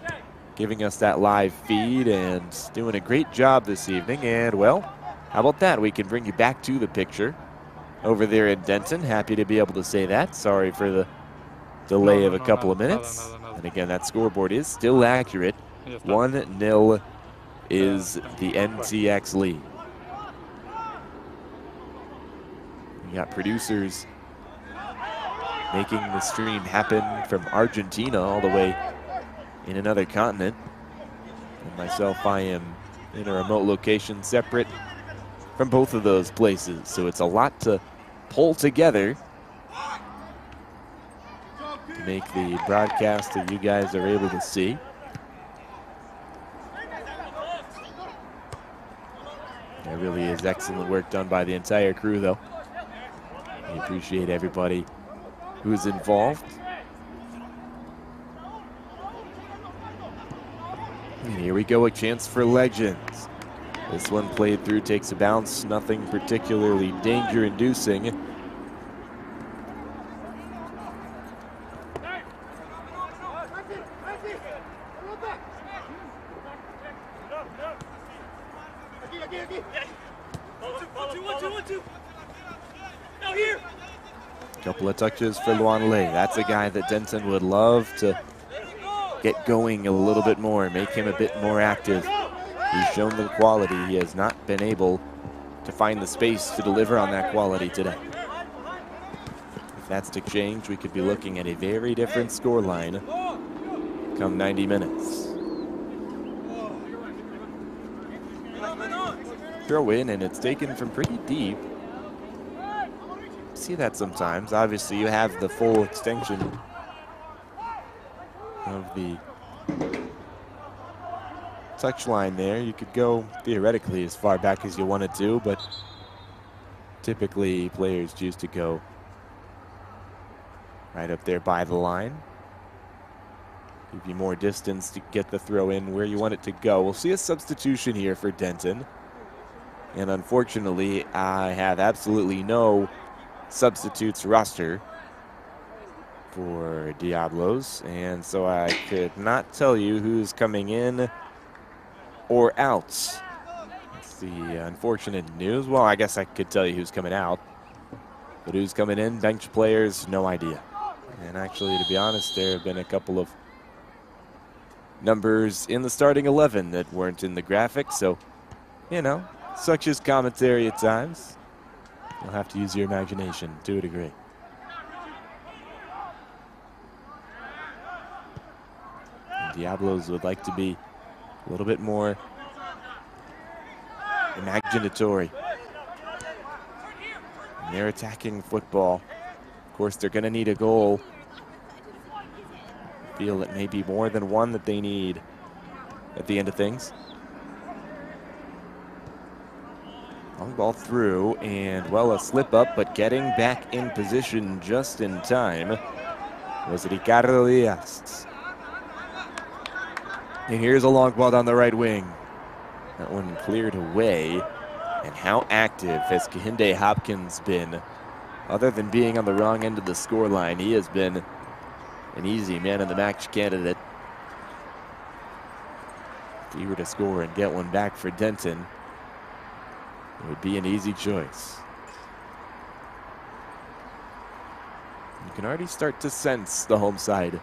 giving us that live feed and doing a great job this evening. And, well, how about that? We can bring you back to the picture over there in Denton. Happy to be able to say that. Sorry for the delay of a couple of minutes. And again, that scoreboard is still accurate. 1-0 is the NTX lead. We got producers making the stream happen from Argentina all the way in another continent. And myself, I am in a remote location separate from both of those places. So it's a lot to pull together to make the broadcast that you guys are able to see. It really is excellent work done by the entire crew, though. We appreciate everybody who's involved. And here we go, a chance for legends. This one played through, takes a bounce, nothing particularly danger-inducing. Couple of touches for Luan Lei. That's a guy that Denton would love to get going a little bit more, make him a bit more active. He's shown the quality. He has not been able to find the space to deliver on that quality today. If that's to change, we could be looking at a very different scoreline come 90 minutes. Throw in, and it's taken from pretty deep. See that sometimes. Obviously, you have the full extension of the touchline there. You could go theoretically as far back as you wanted to, but typically players choose to go right up there by the line. Give you more distance to get the throw in where you want it to go. We'll see a substitution here for Denton. And unfortunately, I have absolutely no substitutes roster for Diablos. And so I could not tell you who's coming in or out. That's the unfortunate news. Well, I guess I could tell you who's coming out. But who's coming in, bench players, no idea. And actually, to be honest, there have been a couple of numbers in the starting 11 that weren't in the graphic. So, you know, such is commentary at times. You'll have to use your imagination to a degree. And Diablos would like to be a little bit more imaginatory in their attacking football. Of course, they're going to need a goal. I feel it may be more than one that they need at the end of things. Long ball through, and well, a slip up, but getting back in position just in time was Ricardo Diaz. And here's a long ball down the right wing. That one cleared away. And how active has Kehinde Hopkins been? Other than being on the wrong end of the scoreline, he has been an easy man of the match candidate. If he were to score and get one back for Denton, it would be an easy choice. You can already start to sense the home side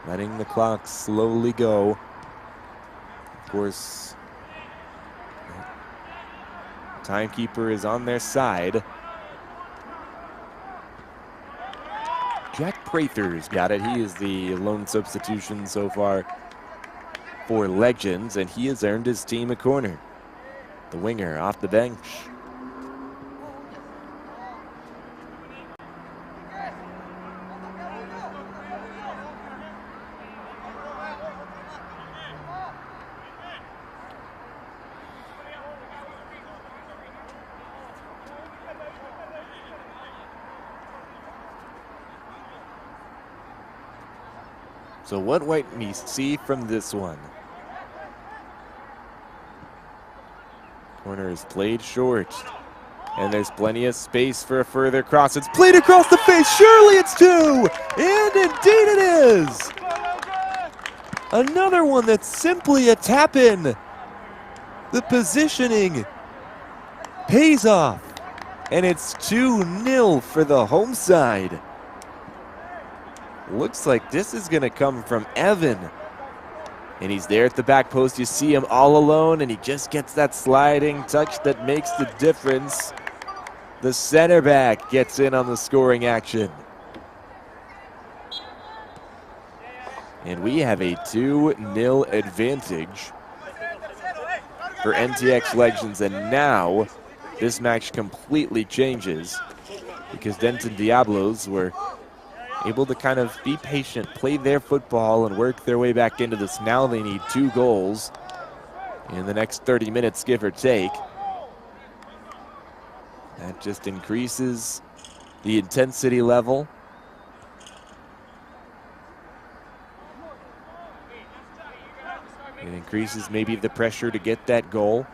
letting the clock slowly go. Of course, timekeeper is on their side. Jack Prather's got it. He is the lone substitution so far for Legends, and he has earned his team a corner. The winger off the bench. So what might we see from this one? Corner is played short, and there's plenty of space for a further cross. It's played across the face. Surely it's two, and indeed it is. Another one that's simply a tap-in. The positioning pays off, and it's 2-0 for the home side. Looks like this is going to come from Evan. And he's there at the back post. You see him all alone, and he just gets that sliding touch that makes the difference. The center back gets in on the scoring action. And we have a 2-0 advantage for NTX Legends. And now this match completely changes because Denton Diablos were able to kind of be patient, play their football, and work their way back into this. Now they need 2 goals in the next 30 minutes, give or take. That just increases the intensity level. It increases maybe the pressure to get that goal.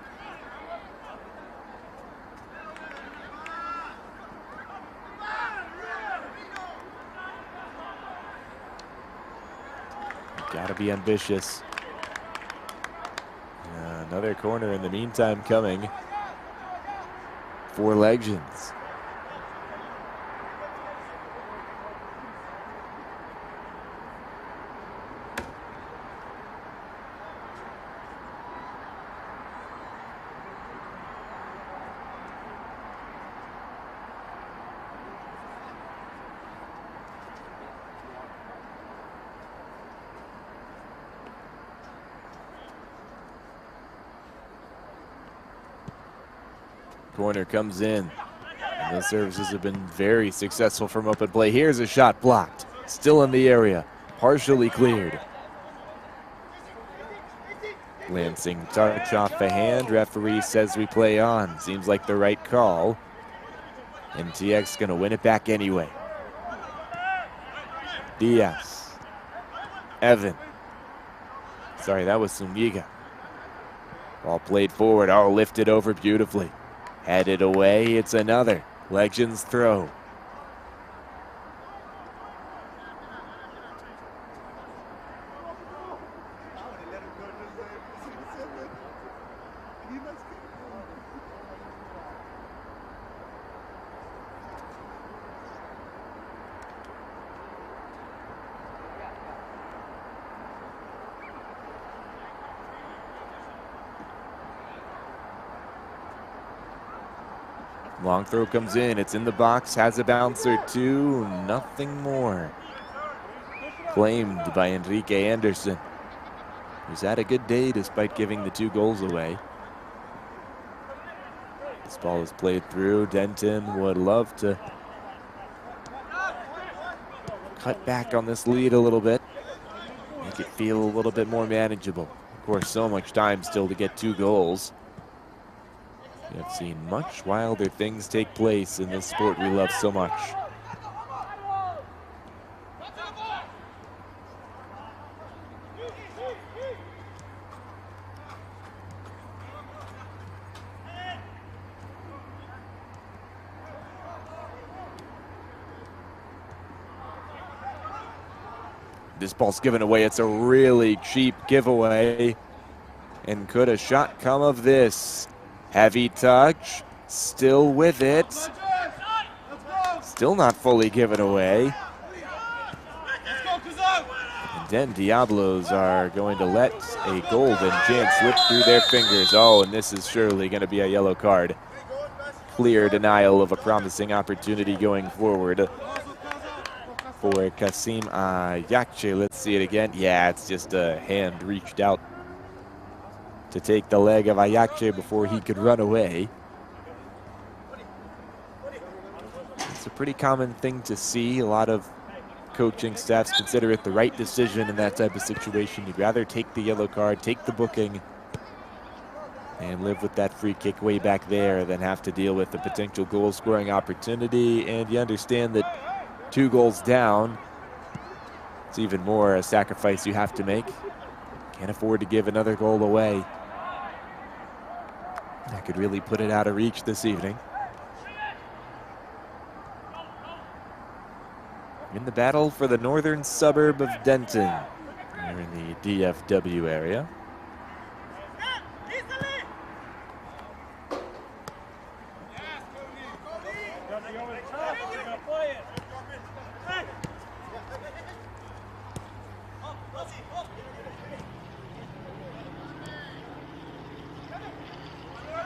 Got to be ambitious. Another corner in the meantime coming for Legends. Corner comes in. And those services have been very successful from open play. Here's a shot blocked. Still in the area. Partially cleared. Lansing touch off the hand. Referee says we play on. Seems like the right call. NTX gonna win it back anyway. Diaz. Evan. Sorry, that was Sumiga. Ball played forward. Oh, lifted over beautifully. Headed away. It's another Legends throw. Long throw comes in. It's in the box. Has a bouncer too. Nothing more. Claimed by Enrique Anderson, who's had a good day despite giving the 2 goals away. This ball is played through. Denton would love to cut back on this lead a little bit. Make it feel a little bit more manageable. Of course, so much time still to get 2 goals. We have seen much wilder things take place in this sport we love so much. This ball's given away. It's a really cheap giveaway. And could a shot come of this? Heavy touch, still with it. Still not fully given away. And then Diablos are going to let a golden chance slip through their fingers. Oh, and this is surely going to be a yellow card. Clear denial of a promising opportunity going forward for Kasim Ayakche. Let's see it again. Yeah, it's just a hand reached out to take the leg of Ayakche before he could run away. It's a pretty common thing to see. A lot of coaching staffs consider it the right decision in that type of situation. You'd rather take the yellow card, take the booking, and live with that free kick way back there than have to deal with the potential goal scoring opportunity. And you understand that 2 goals down, it's even more a sacrifice you have to make. Can't afford to give another goal away. That could really put it out of reach this evening. In the battle for the northern suburb of Denton, here in the DFW area.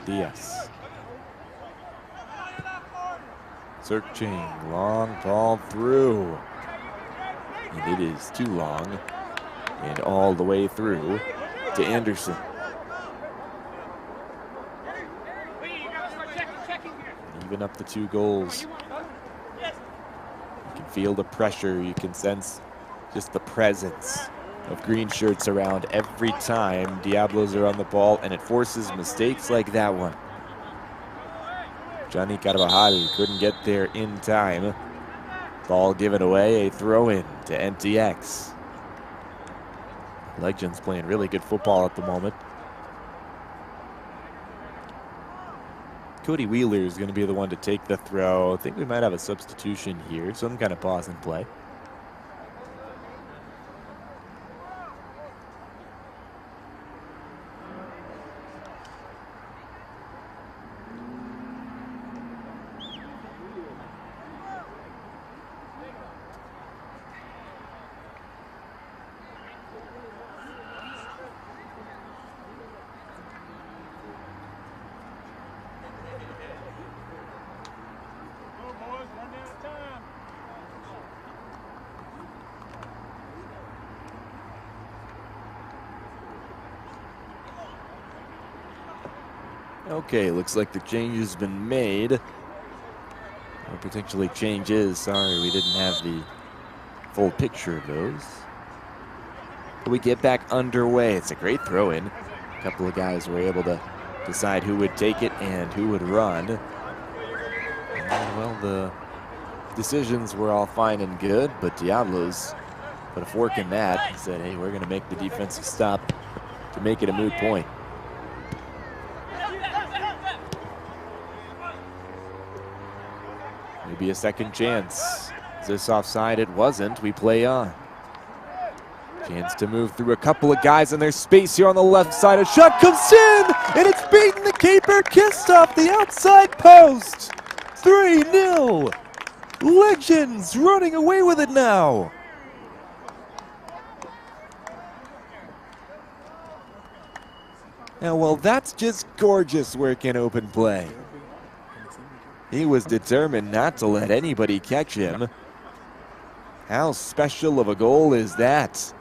Diaz. Searching, long ball through. And it is too long. And all the way through to Anderson. Even up the 2 goals. You can feel the pressure. You can sense just the presence of green shirts around every time Diablos are on the ball, and it forces mistakes like that one. Johnny Carvajal couldn't get there in time. Ball given away, a throw-in to NTX. Legends playing really good football at the moment. Cody Wheeler is going to be the one to take the throw. I think we might have a substitution here, some kind of pause and play. Okay, looks like the change has been made. Or potentially changes. Sorry, we didn't have the full picture of those. But we get back underway. It's a great throw-in. A couple of guys were able to decide who would take it and who would run. And, well, the decisions were all fine and good, but Diablos put a fork in that and said, hey, we're going to make the defensive stop to make it a moot point. Maybe a second chance. Is this offside? It wasn't. We play on. Chance to move through a couple of guys, and there's space here on the left side. A shot comes in, and it's beaten the keeper. Kissed off the outside post. 3-0. Legends running away with it now. Now, well, that's just gorgeous work in open play. He was determined not to let anybody catch him. How special of a goal is that?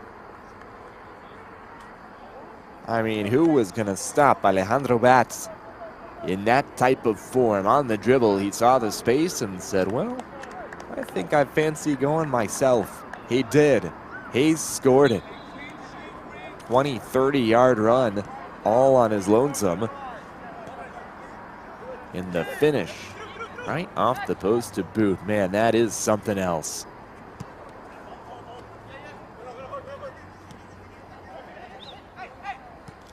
I mean, who was going to stop Alejandro Batz in that type of form? On the dribble, he saw the space and said, well, I think I fancy going myself. He did. He scored it. 20, 30-yard run, all on his lonesome. In the finish, right off the post to boot. Man, that is something else.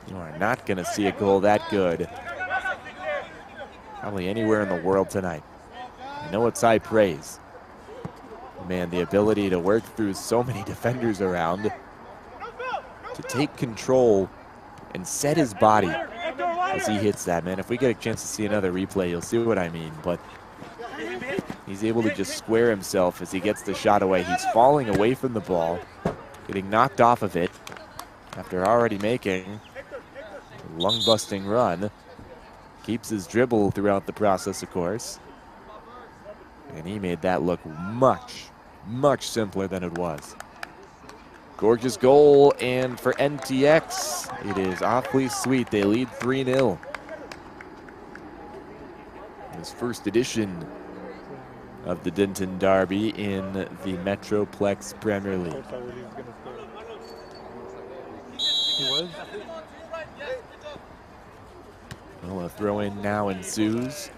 You are not going to see a goal that good probably anywhere in the world tonight. I know it's high praise. Man, the ability to work through so many defenders around, to take control and set his body as he hits that, man. If we get a chance to see another replay, you'll see what I mean. But he's able to just square himself as he gets the shot away. He's falling away from the ball, getting knocked off of it after already making a lung-busting run. Keeps his dribble throughout the process, of course. And he made that look much, much simpler than it was. Gorgeous goal, and for NTX, it is awfully sweet. They lead 3-0. This first edition of the Denton Derby in the Metroplex Premier League. Well, a throw-in now ensues.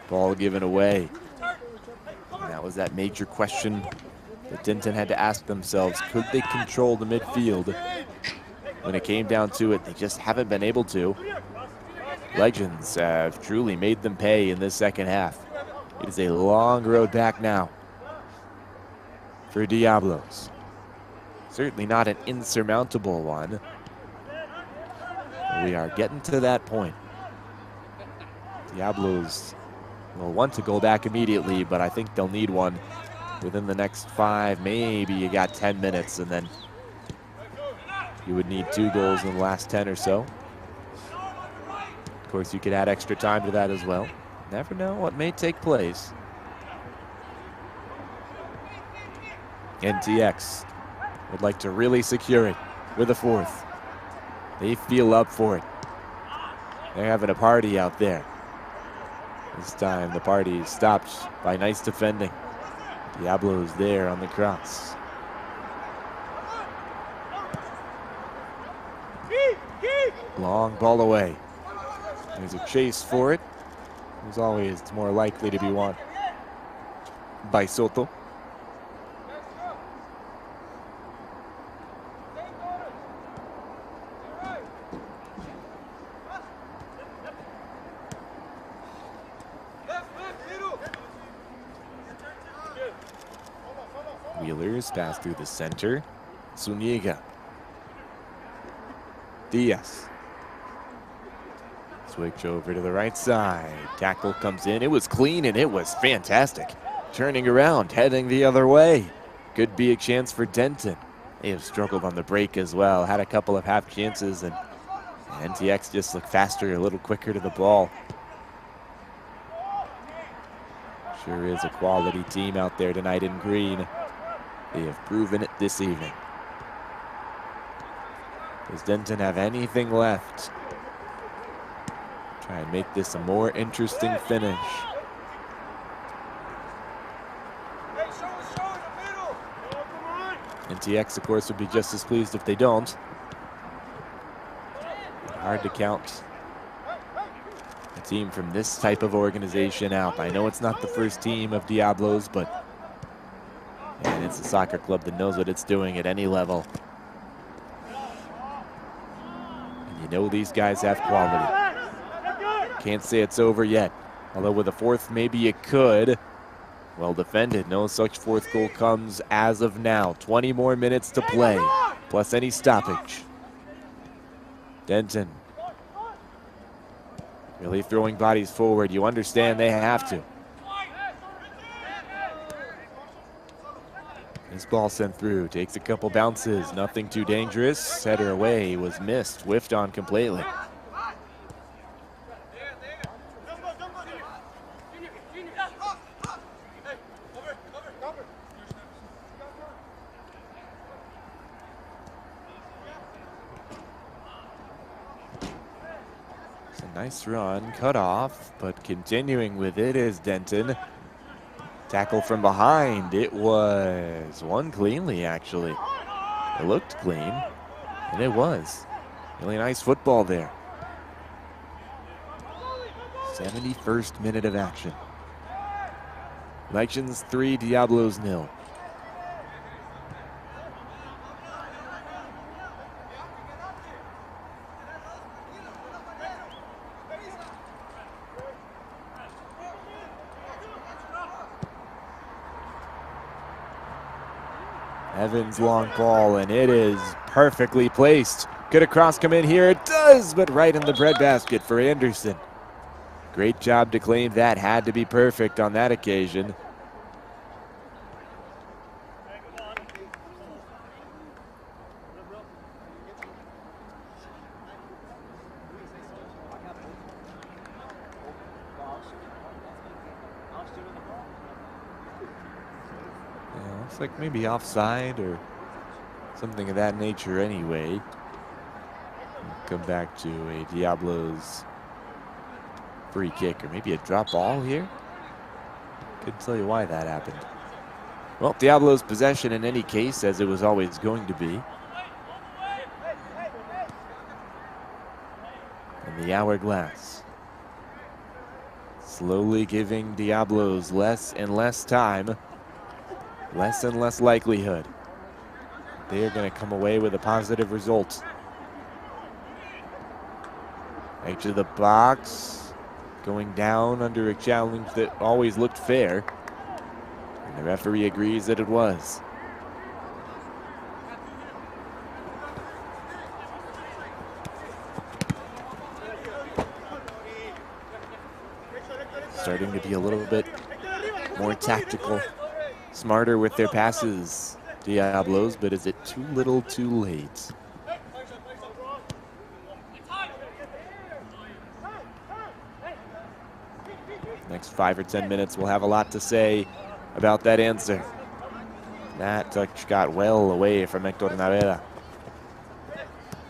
Ball given away. And that was that major question that Denton had to ask themselves. Could they control the midfield? When it came down to it, they just haven't been able to. Legends have truly made them pay in this second half. It is a long road back now for Diablos. Certainly not an insurmountable one. We are getting to that point. Diablos will want to go back immediately, but I think they'll need one within the next 5, maybe you got 10 minutes, and then you would need 2 goals in the last 10 or so. Of course, you could add extra time to that as well. Never know what may take place. NTX would like to really secure it with a 4th. They feel up for it. They're having a party out there. This time the party is stopped by nice defending. Diablos there on the cross. Long ball away. There's a chase for it. As always, it's more likely to be won by Soto. Wheelers pass through the center. Zuniga. Diaz. Switch over to the right side. Tackle comes in. It was clean and it was fantastic. Turning around, heading the other way. Could be a chance for Denton. They have struggled on the break as well. Had a couple of half chances, and NTX just looked faster, a little quicker to the ball. Sure is a quality team out there tonight in green. They have proven it this evening. Does Denton have anything left? Try and make this a more interesting finish. NTX, of course, would be just as pleased if they don't. Hard to count a team from this type of organization out. I know it's not the first team of Diablos, but man, it's a soccer club that knows what it's doing at any level. And you know these guys have quality. Can't say it's over yet. Although with a fourth, maybe you could. Well defended. No such fourth goal comes as of now. 20 more minutes to play, plus any stoppage. Denton really throwing bodies forward. You understand they have to. This ball sent through. Takes a couple bounces. Nothing too dangerous. Header away. Was missed. Whiffed on completely. Nice run, cut off, but continuing with it is Denton. Tackle from behind. It was won cleanly, actually. It looked clean, and it was. Really nice football there. 71st minute of action. Legends 3, Diablos 0. Evans' long ball, and it is perfectly placed. Could a cross come in here? It does, but right in the breadbasket for Anderson. Great job to claim that. Had to be perfect on that occasion. Looks like maybe offside or something of that nature anyway. We'll come back to a Diablos free kick, or maybe a drop ball here. Couldn't tell you why that happened. Well, Diablos possession in any case, as it was always going to be. And the hourglass slowly giving Diablos less and less time. Less and less likelihood they are going to come away with a positive result. Edge of the box, going down under a challenge that always looked fair. And the referee agrees that it was. Starting to be a little bit more tactical. Smarter with their passes, Diablos, but is it too little too late? Next 5 or 10 minutes, we'll have a lot to say about that answer. That touch got well away from Hector Naveda.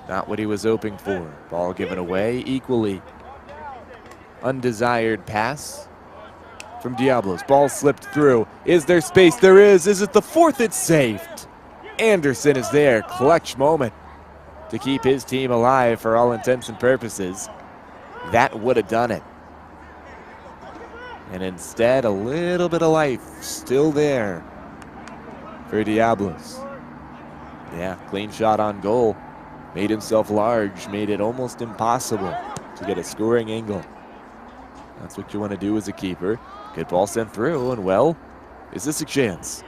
Not what he was hoping for. Ball given away equally. Undesired pass from Diablos. Ball slipped through. Is there space? There is. Is it the fourth? It's saved. Anderson is there. Clutch moment to keep his team alive for all intents and purposes. That would have done it. And instead, a little bit of life still there for Diablos. Yeah, clean shot on goal. Made himself large. Made it almost impossible to get a scoring angle. That's what you want to do as a keeper. Good ball sent through, and well, is this a chance?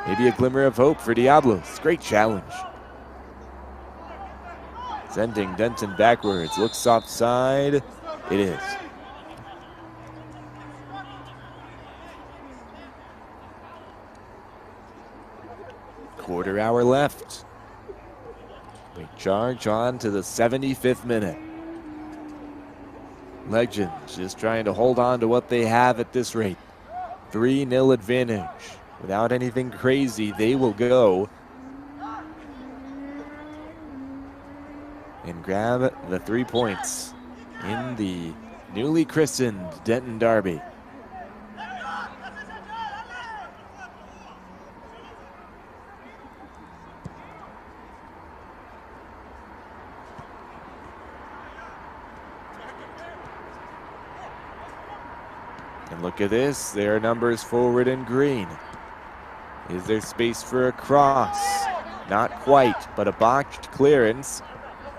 Maybe a glimmer of hope for Diablos. Great challenge. Sending Denton backwards. Looks offside. It is. Quarter hour left. We charge on to the 75th minute. Legends just trying to hold on to what they have at this rate. 3-0 advantage. Without anything crazy, they will go and grab the 3 points in the newly christened Denton Derby. And look at this, there are numbers forward in green. Is there space for a cross? Not quite, but a botched clearance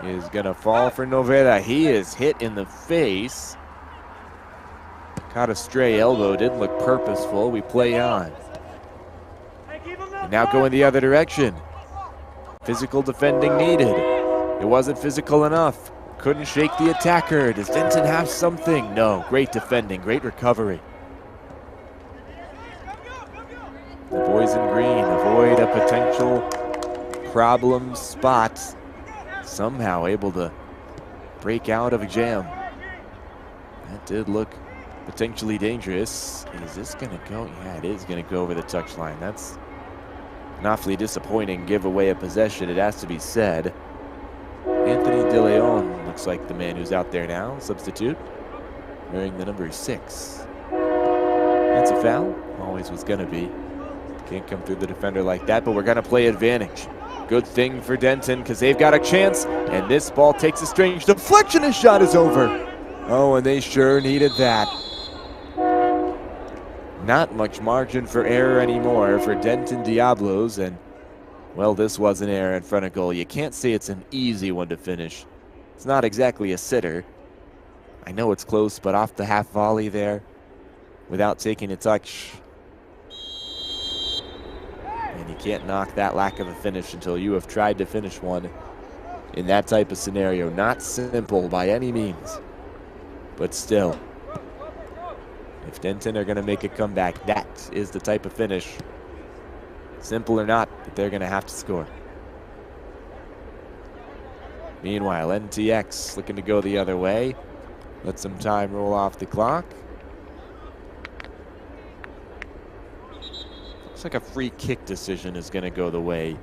is gonna fall for Novera. He is hit in the face. Caught a stray elbow, didn't look purposeful. We play on. And now going the other direction. Physical defending needed. It wasn't physical enough. Couldn't shake the attacker. Does Denton have something? No. Great defending, great recovery. The boys in green avoid a potential problem spot. Somehow able to break out of a jam. That did look potentially dangerous. Is this gonna go? Yeah, it is gonna go over the touchline. That's an awfully disappointing giveaway of possession, it has to be said. Anthony De Leon looks like the man who's out there now, substitute, wearing the number 6. That's a foul, always was gonna be. Can't come through the defender like that, but we're gonna play advantage. Good thing for Denton, because they've got a chance, and this ball takes a strange deflection, his shot is over. Oh, and they sure needed that. Not much margin for error anymore for Denton Diablos, and well, this was an error in front of goal. You can't say it's an easy one to finish. It's not exactly a sitter. I know it's close, but off the half volley there, without taking a touch. And you can't knock that lack of a finish until you have tried to finish one in that type of scenario. Not simple by any means, but still. If Denton are going to make a comeback, that is the type of finish. Simple or not, but they're going to have to score. Meanwhile, NTX looking to go the other way. Let some time roll off the clock. Looks like a free kick decision is going to go the way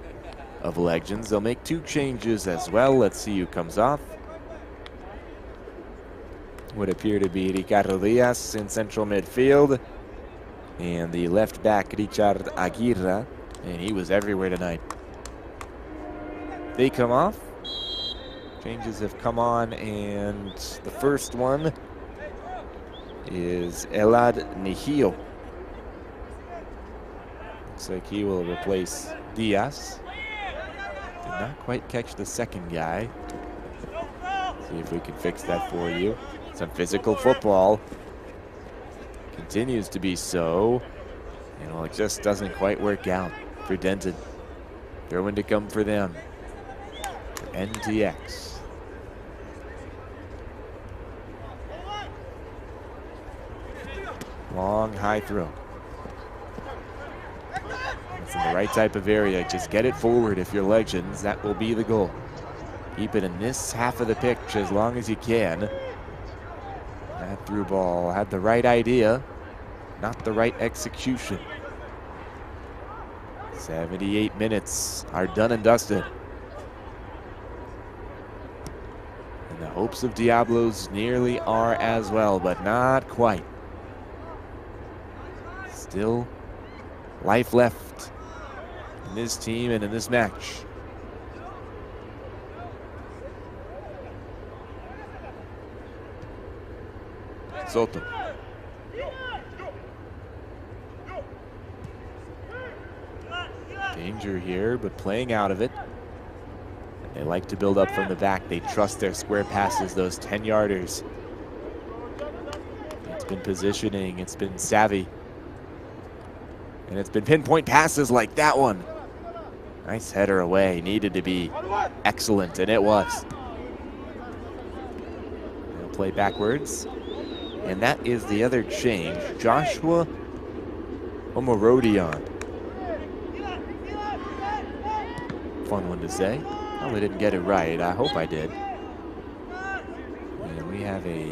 of Legends. They'll make 2 changes as well. Let's see who comes off. Would appear to be Ricardo Diaz in central midfield. And the left back, Richard Aguirre. And he was everywhere tonight. They come off. Changes have come on, and the first one is Elad Nihio. Looks like he will replace Diaz. Did not quite catch the second guy. See if we can fix that for you. Some physical football. Continues to be so. And well, it just doesn't quite work out for Denton. Throw-in to come for them. For NTX. Long, high throw. It's in the right type of area. Just get it forward if you're Legends. That will be the goal. Keep it in this half of the pitch as long as you can. That through ball had the right idea, not the right execution. 78 minutes are done and dusted. And the hopes of Diablos nearly are as well, but not quite. Still life left in this team and in this match. Soto. Danger here, but playing out of it. And they like to build up from the back. They trust their square passes, those 10-yarders. It's been positioning, it's been savvy. And it's been pinpoint passes like that one. Nice header away, needed to be excellent, and it was. They'll play backwards. And that is the other change. Joshua Omorodion. Fun one to say. Probably didn't get it right. I hope I did. And we have a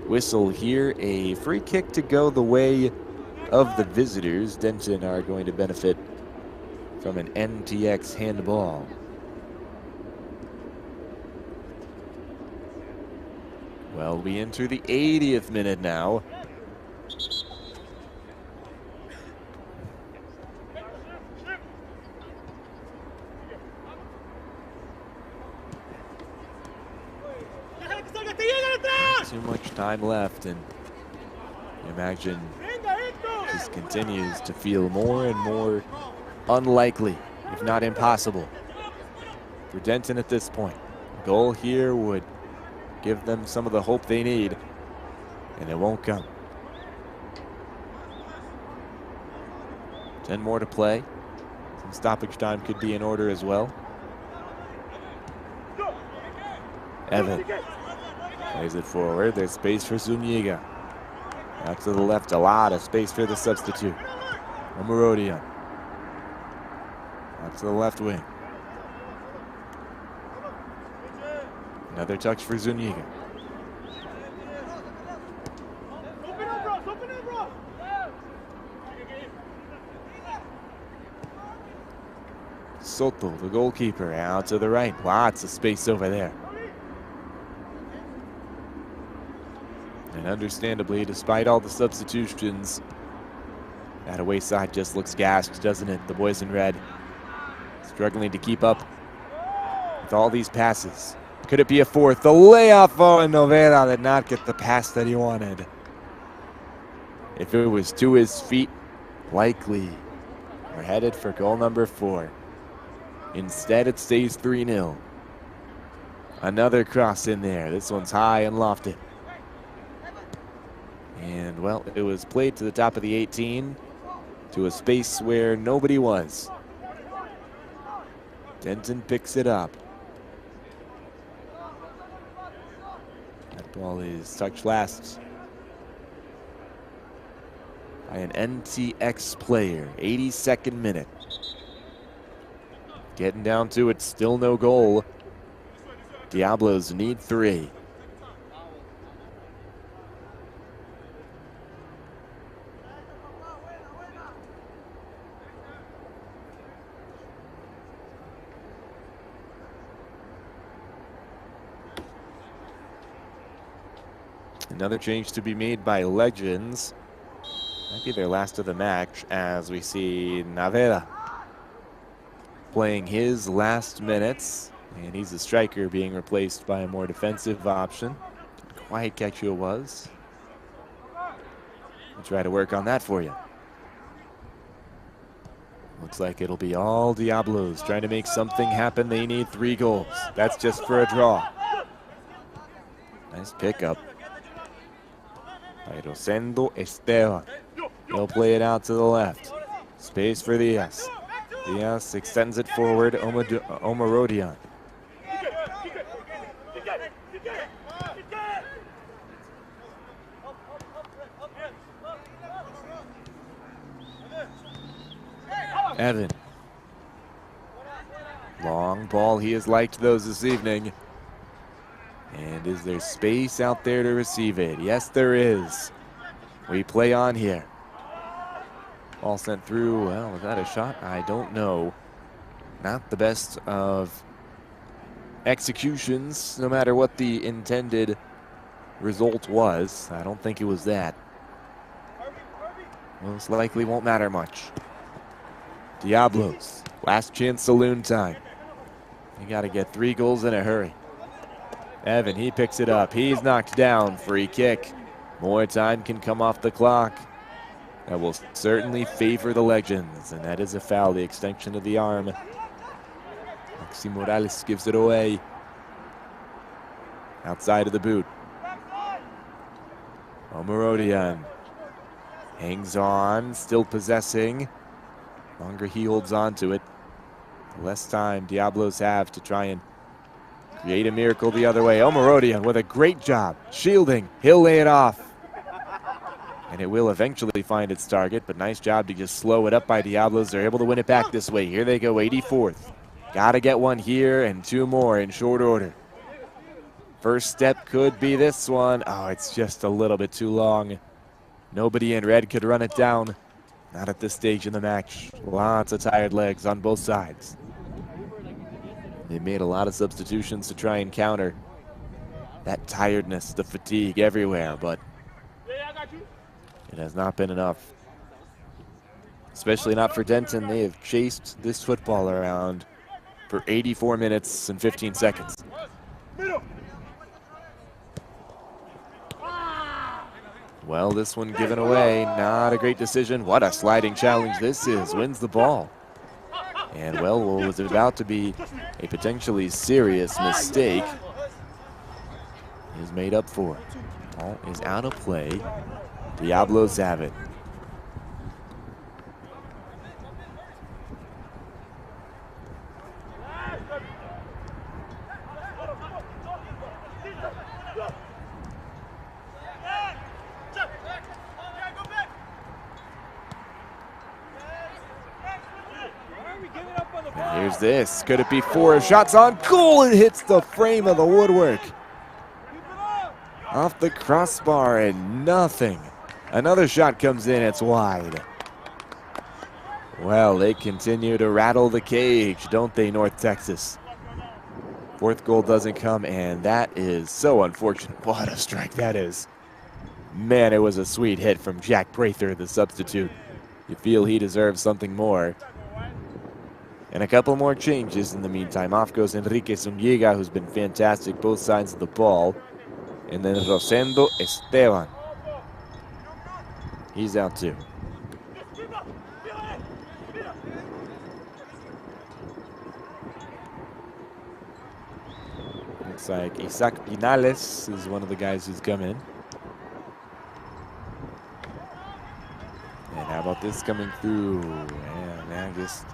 whistle here. A free kick to go the way of the visitors. Denton are going to benefit from an NTX handball. Well, we enter the 80th minute now. Not too much time left, and The imagine just continues to feel more and more unlikely, if not impossible, for Denton at this point. A goal here would give them some of the hope they need, and it won't come. 10 more to play. Some stoppage time could be in order as well. Evan plays it forward. There's space for Zuniga. Out to the left, a lot of space for the substitute. Omarodian. Out to the left wing. Another touch for Zuniga. Soto, the goalkeeper, out to the right. Lots of space over there. And understandably, despite all the substitutions, that away side just looks gassed, doesn't it? The boys in red struggling to keep up with all these passes. Could it be a fourth? The layoff, and Novera did not get the pass that he wanted. If it was to his feet, likely we're headed for goal number 4. Instead, it stays 3-0. Another cross in there. This one's high and lofted. And, well, it was played to the top of the 18 to a space where nobody was. Denton picks it up. That ball is touched last by an NTX player. 82nd minute. Getting down to it, still no goal. Diablos need 3. Another change to be made by Legends. Might be their last of the match, as we see Navera playing his last minutes, and he's a striker being replaced by a more defensive option. Didn't quite catch who it was. I'll try to work on that for you. Looks like it'll be all Diablos trying to make something happen. They need 3 goals. That's just for a draw. Nice pickup by Rosendo Esteban. He'll play it out to the left. Space for Diaz. Diaz extends it forward. Omarodian. Evan. Long ball. He has liked those this evening. And is there space out there to receive it? Yes, there is. We play on here. Ball sent through. Well, was that a shot? I don't know. Not the best of executions, no matter what the intended result was. I don't think it was that. Most likely won't matter much. Diablos, last chance saloon time. You got to get 3 goals in a hurry. Evan, he picks it up. He's knocked down. Free kick. More time can come off the clock. That will certainly favor the Legends, and that is a foul, the extension of the arm. Maxi Morales gives it away. Outside of the boot. Omarodian hangs on, still possessing. Longer he holds on to it, the less time Diablos have to try and create a miracle the other way. Omarodian with a great job shielding. He'll lay it off. And it will eventually find its target, but nice job to just slow it up by Diablos. They're able to win it back this way. Here they go, 84th. Got to get one here and 2 more in short order. First step could be this one. Oh, it's just a little bit too long. Nobody in red could run it down. Not at this stage in the match. Lots of tired legs on both sides. They made a lot of substitutions to try and counter that tiredness, the fatigue everywhere, but it has not been enough. Especially not for Denton. They have chased this football around for 84 minutes and 15 seconds. Well, this one given away. Not a great decision. What a sliding challenge this is. Wins the ball. And, well, what was about to be a potentially serious mistake is made up for. Ball is out of play. Diablos have it. And here's this. Could it be 4 shots on goal? It hits the frame of the woodwork. Off the crossbar and nothing. Another shot comes in. It's wide. Well, they continue to rattle the cage, don't they, North Texas? 4th goal doesn't come, and that is so unfortunate. What a strike that is. Man, it was a sweet hit from Jack Prather, the substitute. You feel he deserves something more. And a couple more changes in the meantime. Off goes Enrique Zuniga, who's been fantastic both sides of the ball. And then Rosendo Esteban. He's out too. Looks like Isaac Pinales is one of the guys who's come in. And how about this coming through? And now just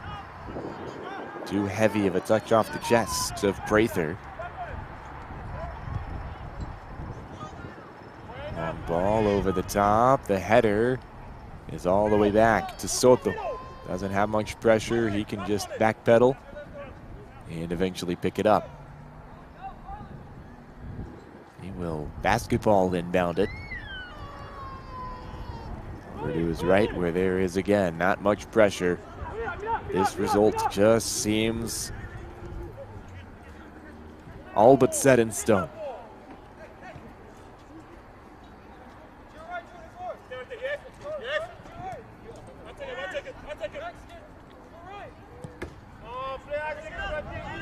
too heavy of a touch off the chest of Prather. Long ball over the top. The header is all the way back to Soto. Doesn't have much pressure. He can just backpedal and eventually pick it up. He will basketball inbound it. Purdue is right where there is, again, not much pressure. This result just seems all but set in stone.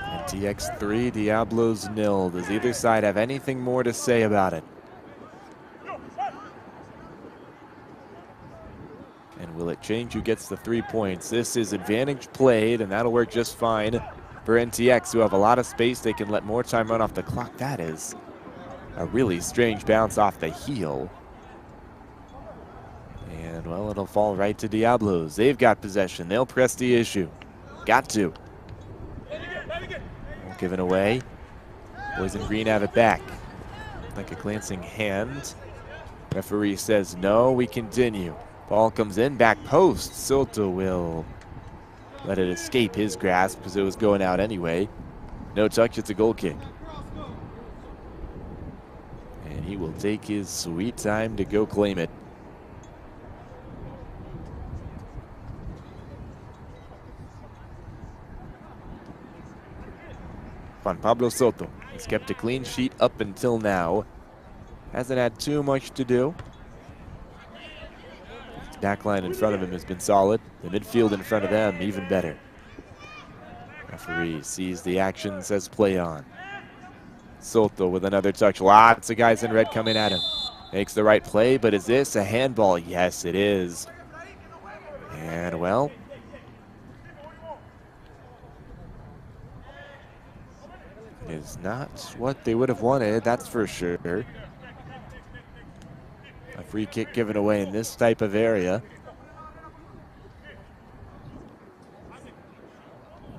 And TX 3, Diablos 0. Does either side have anything more to say about it? And will it change who gets the 3 points? This is advantage played, and that'll work just fine for NTX, who have a lot of space. They can let more time run off the clock. That is a really strange bounce off the heel. And, well, it'll fall right to Diablos. They've got possession. They'll press the issue. Got to. Given away. Boys in green have it back. Like a glancing hand. Referee says no, we continue. Ball comes in, back post. Soto will let it escape his grasp because it was going out anyway. No touch, it's a goal kick. And he will take his sweet time to go claim it. Juan Pablo Soto has kept a clean sheet up until now. Hasn't had too much to do. The back line in front of him has been solid. The midfield in front of them, even better. Referee sees the action, says play on. Soto with another touch. Lots of guys in red coming at him. Makes the right play, but is this a handball? Yes, it is. And, well, is not what they would have wanted, that's for sure. A free kick given away in this type of area.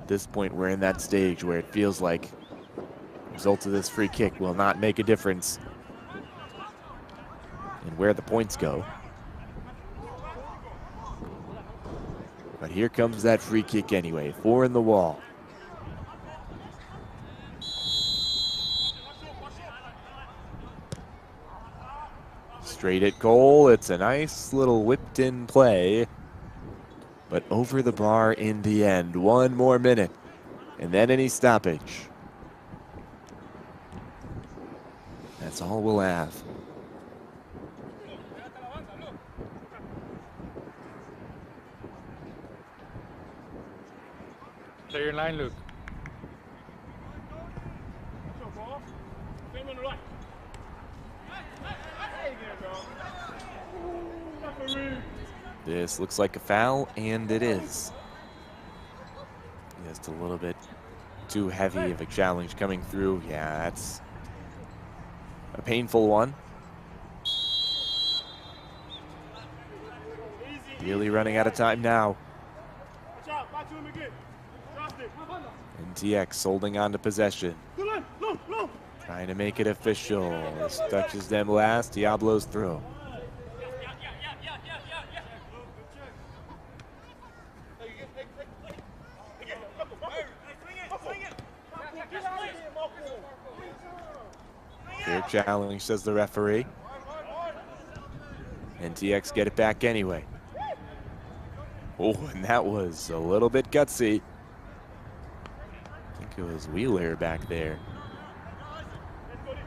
At this point, we're in that stage where it feels like the result of this free kick will not make a difference in where the points go. But here comes that free kick anyway. 4 in the wall. Straight at goal. It's a nice little whipped in play, but over the bar in the end. 1 more minute and then any stoppage. That's all we'll have. Stay in line, Luke. This looks like a foul, and it is. Just a little bit too heavy of a challenge coming through. Yeah, that's a painful one. Really running out of time now. NTX holding on to possession. Trying to make it official. This touches them last. Diablos throw. Fair challenge, says the referee. NTX get it back anyway. Oh, and that was a little bit gutsy. I think it was Wheeler back there.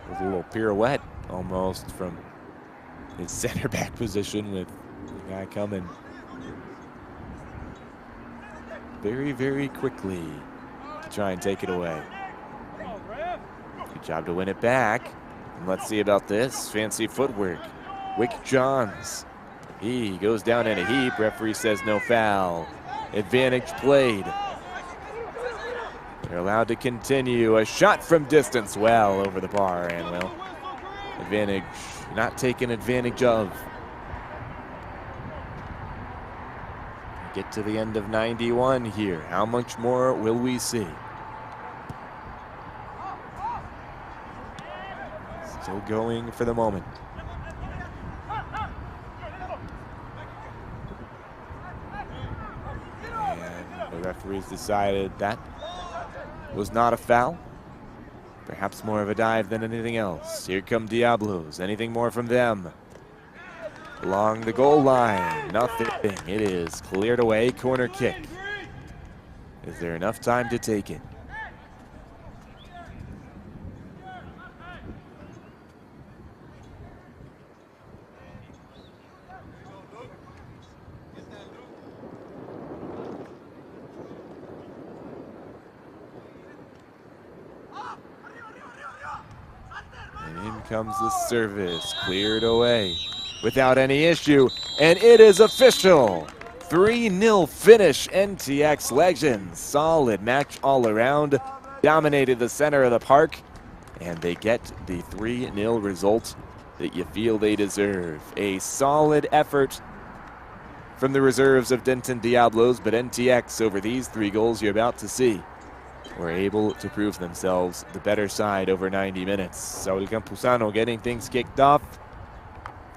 With a little pirouette almost from his center back position with the guy coming very, very quickly to try and take it away. Good job to win it back. And let's see about this. Fancy footwork. Wick Johns. He goes down in a heap. Referee says no foul. Advantage played. They're allowed to continue. A shot from distance, well over the bar, and well, advantage not taken advantage of. Get to the end of 91 here. How much more will we see? Still going for the moment. And the referees decided that was not a foul. Perhaps more of a dive than anything else. Here come Diablos. Anything more from them? Along the goal line, nothing. It is cleared away. Corner kick. Is there enough time to take it? And in comes the service, cleared away without any issue, and it is official. 3-0 finish, NTX Legends. Solid match all around, dominated the center of the park, and they get the 3-0 result that you feel they deserve. A solid effort from the reserves of Denton Diablos, but NTX over these 3 goals you're about to see were able to prove themselves the better side over 90 minutes. Saul Campuzano getting things kicked off,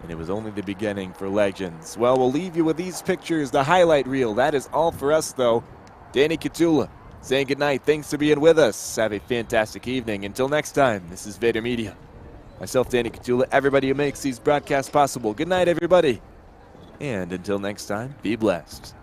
and it was only the beginning for Legends. Well, we'll leave you with these pictures, the highlight reel. That is all for us, though. Danny Catula saying goodnight. Thanks for being with us. Have a fantastic evening. Until next time, this is Vader Media. Myself, Danny Catula, everybody who makes these broadcasts possible. Good night, everybody. And until next time, be blessed.